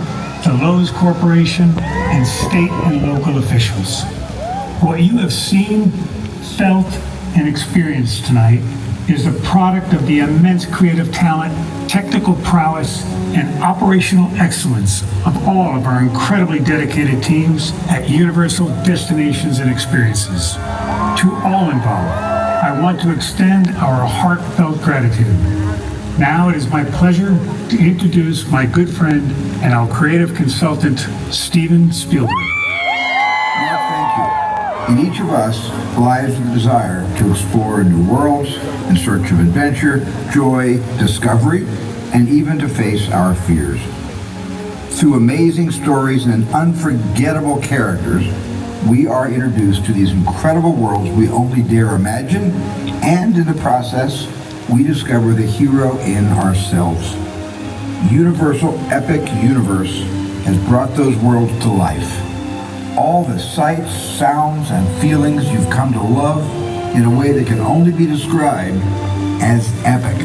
the Lowe's Corporation, and state and local officials. What you have seen, felt, and experienced tonight is the product of the immense creative talent, technical prowess, and operational excellence of all of our incredibly dedicated teams at Universal Destinations and Experiences. To all involved, I want to extend our heartfelt gratitude. Now it is my pleasure to introduce my good friend and our creative consultant, Steven Spielberg. Mark, thank you. In each of us lies the desire to explore new worlds in search of adventure, joy, discovery, and even to face our fears. Through amazing stories and unforgettable characters, we are introduced to these incredible worlds we only dare imagine, and in the process, we discover the hero in ourselves. Universal Epic Universe has brought those worlds to life. all the sights, sounds, and feelings you've come to love in a way that can only be described as epic.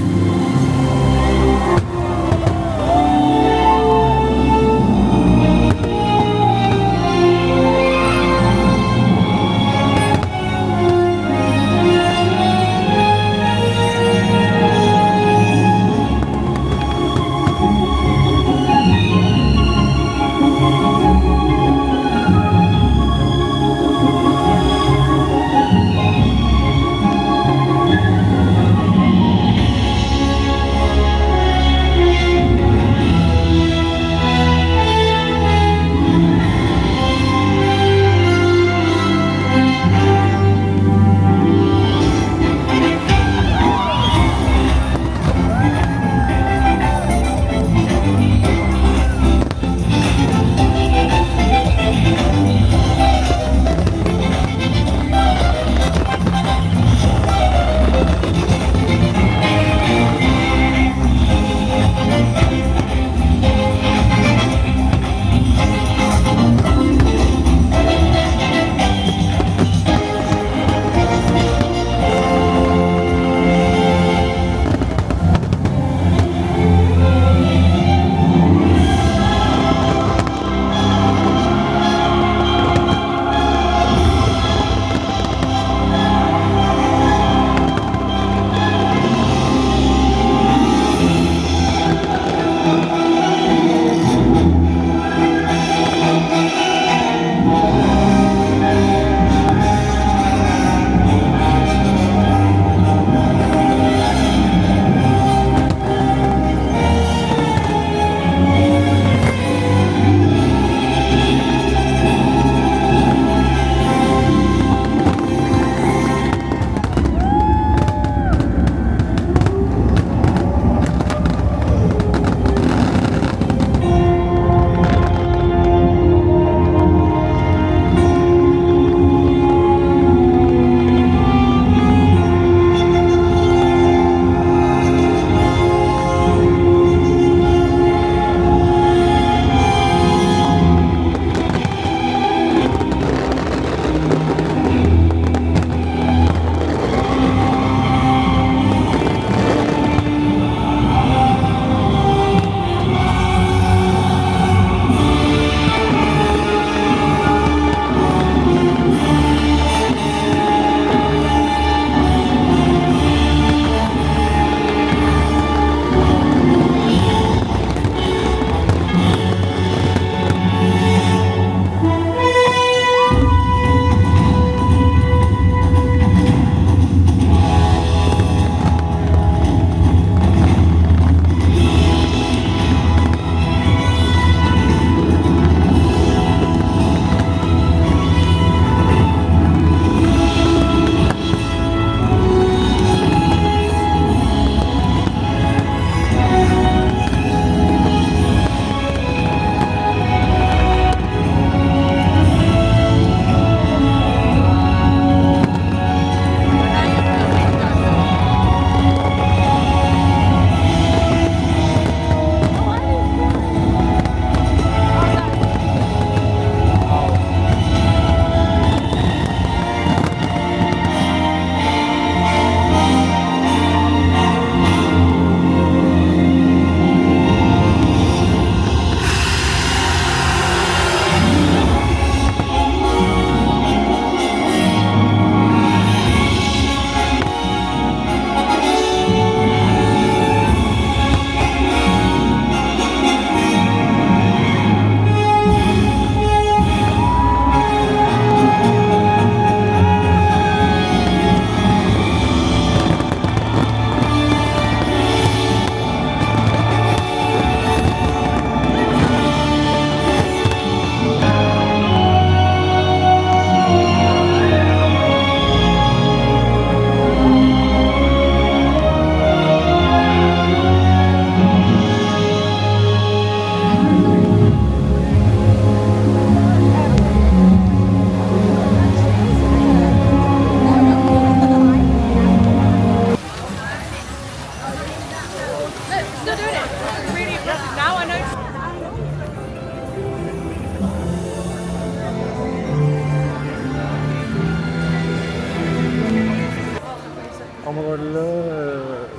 Oh my god, look.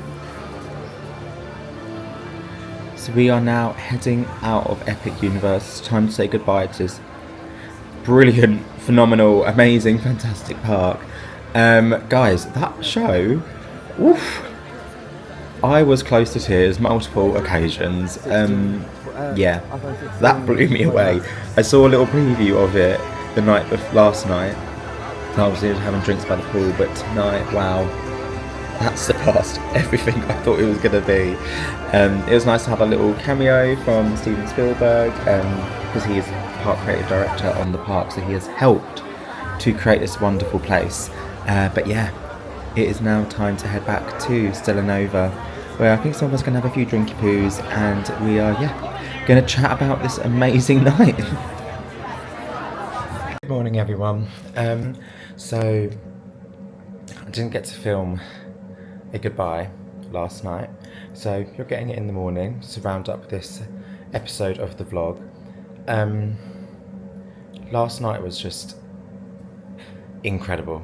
So we are now heading out of Epic Universe. It's time to say goodbye to this brilliant, phenomenal, amazing, fantastic park. Guys, that show, oof, I was close to tears multiple occasions. Yeah, that blew me away. I saw a little preview of it the last night. Obviously I was having drinks by the pool, but tonight, wow, that surpassed everything I thought it was going to be. It was nice to have a little cameo from Steven Spielberg, because he is park creative director on the park, so he has helped to create this wonderful place. But yeah, it is now time to head back to Stella Nova, where I think some of us are going to have a few drinky poos, and we are, going to chat about this amazing night. Good morning, everyone. So I didn't get to film a goodbye last night, so you're getting it in the morning to round up this episode of the vlog. Last night was just incredible.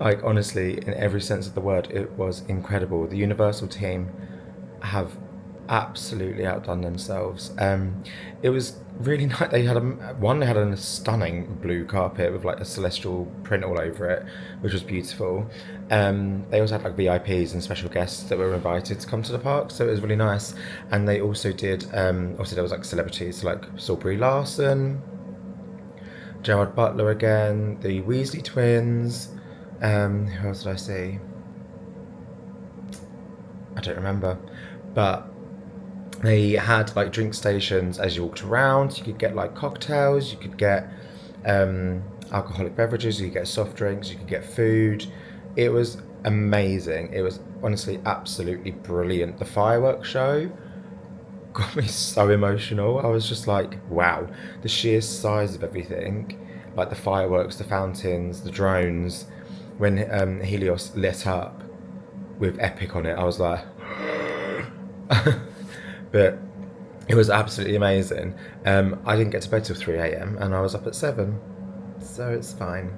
Like, honestly, in every sense of the word, it was incredible. The Universal team have absolutely outdone themselves. It was really nice. They had a stunning blue carpet with like a celestial print all over it, which was beautiful. They also had like VIPs and special guests that were invited to come to the park, so it was really nice. And they also did also there was like celebrities like saw Brie Larson, Gerard Butler again, the Weasley twins, who else did I see? I don't remember, but they had like drink stations as you walked around. You could get like cocktails, you could get alcoholic beverages, you could get soft drinks, you could get food. It was amazing. It was honestly absolutely brilliant. The fireworks show got me so emotional. I was just like, wow, the sheer size of everything, like the fireworks, the fountains, the drones, when Helios lit up with Epic on it, I was like but it was absolutely amazing. I didn't get to bed till 3 a.m. and I was up at 7, so it's fine.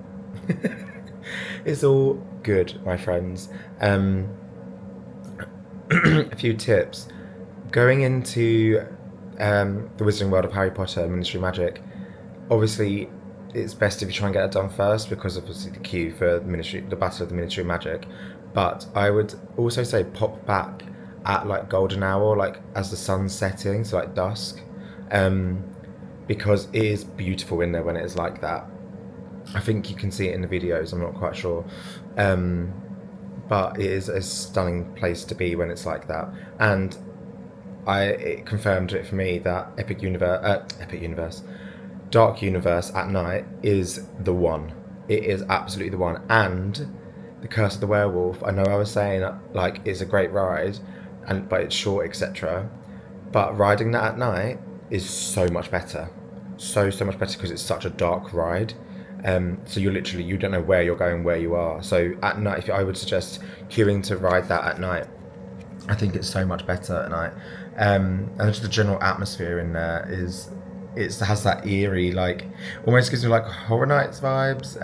It's all good, my friends. A few tips. Going into the Wizarding World of Harry Potter, Ministry of Magic, obviously it's best if you try and get it done first, because obviously the queue for the Battle of the Ministry of Magic. But I would also say pop back at like golden hour, like as the sun's setting, so like dusk, because it is beautiful in there when it is like that. I think you can see it in the videos, I'm not quite sure, but it is a stunning place to be when it's like that. And it confirmed it for me that Dark Universe at night is the one. It is absolutely the one. And the Curse of the Werewolf, I know I was saying like it's a great ride, but it's short, etc. But riding that at night is so much better. So much better, because it's such a dark ride. So you don't know where you're going, where you are. So at night, I would suggest queuing to ride that at night. I think it's so much better at night. And just the general atmosphere in there has that eerie, like, almost gives me like Horror Nights vibes.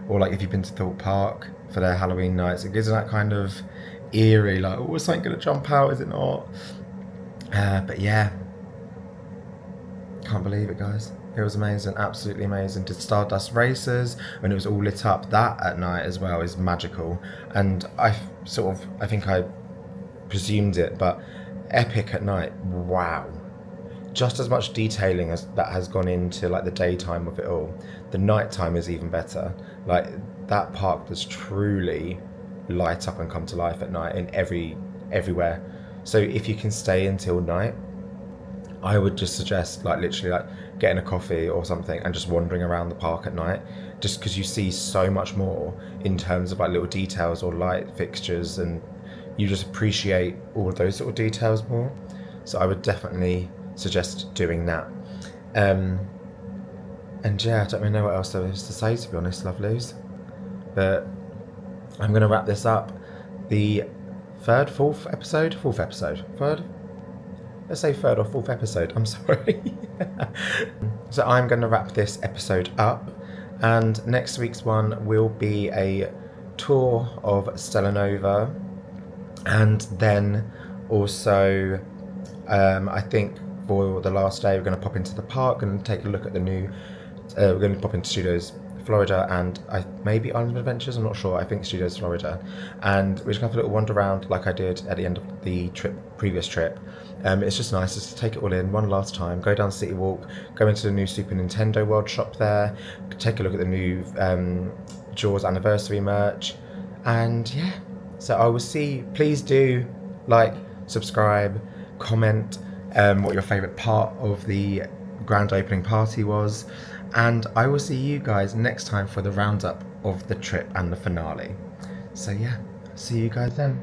Or like if you've been to Thorpe Park for their Halloween nights, it gives you that kind of eerie, like, oh, is something going to jump out, is it not? But yeah, can't believe it, guys. It was amazing, absolutely amazing. Did Stardust Races when it was all lit up. That at night as well is magical. And I think I presumed it, but Epic at night, wow. Just as much detailing as that has gone into like the daytime of it all. The nighttime is even better. Like, that park does truly light up and come to life at night in everywhere. So if you can stay until night, I would just suggest like literally like getting a coffee or something and just wandering around the park at night, just because you see so much more in terms of like little details or light fixtures, and you just appreciate all of those sort of details more. So I would definitely suggest doing that. And yeah, I don't really know what else there is to say, to be honest, lovelies. But I'm going to wrap this up. The fourth episode. Let's say third or fourth episode, I'm sorry. So I'm going to wrap this episode up, and next week's one will be a tour of Stella Nova, and then also I think for the last day we're going to pop into the park and take a look at the new, we're going to pop into Studios Florida and maybe Island of Adventures, I'm not sure, I think Studios Florida, and we're just going to have a little wander around like I did at the end of the previous trip. It's just nice just to take it all in one last time, go down City Walk, go into the new Super Nintendo World shop there, take a look at the new Jaws anniversary merch, and yeah, so I will see, please do like, subscribe, comment what your favourite part of the grand opening party was, and I will see you guys next time for the roundup of the trip and the finale. So yeah, see you guys then.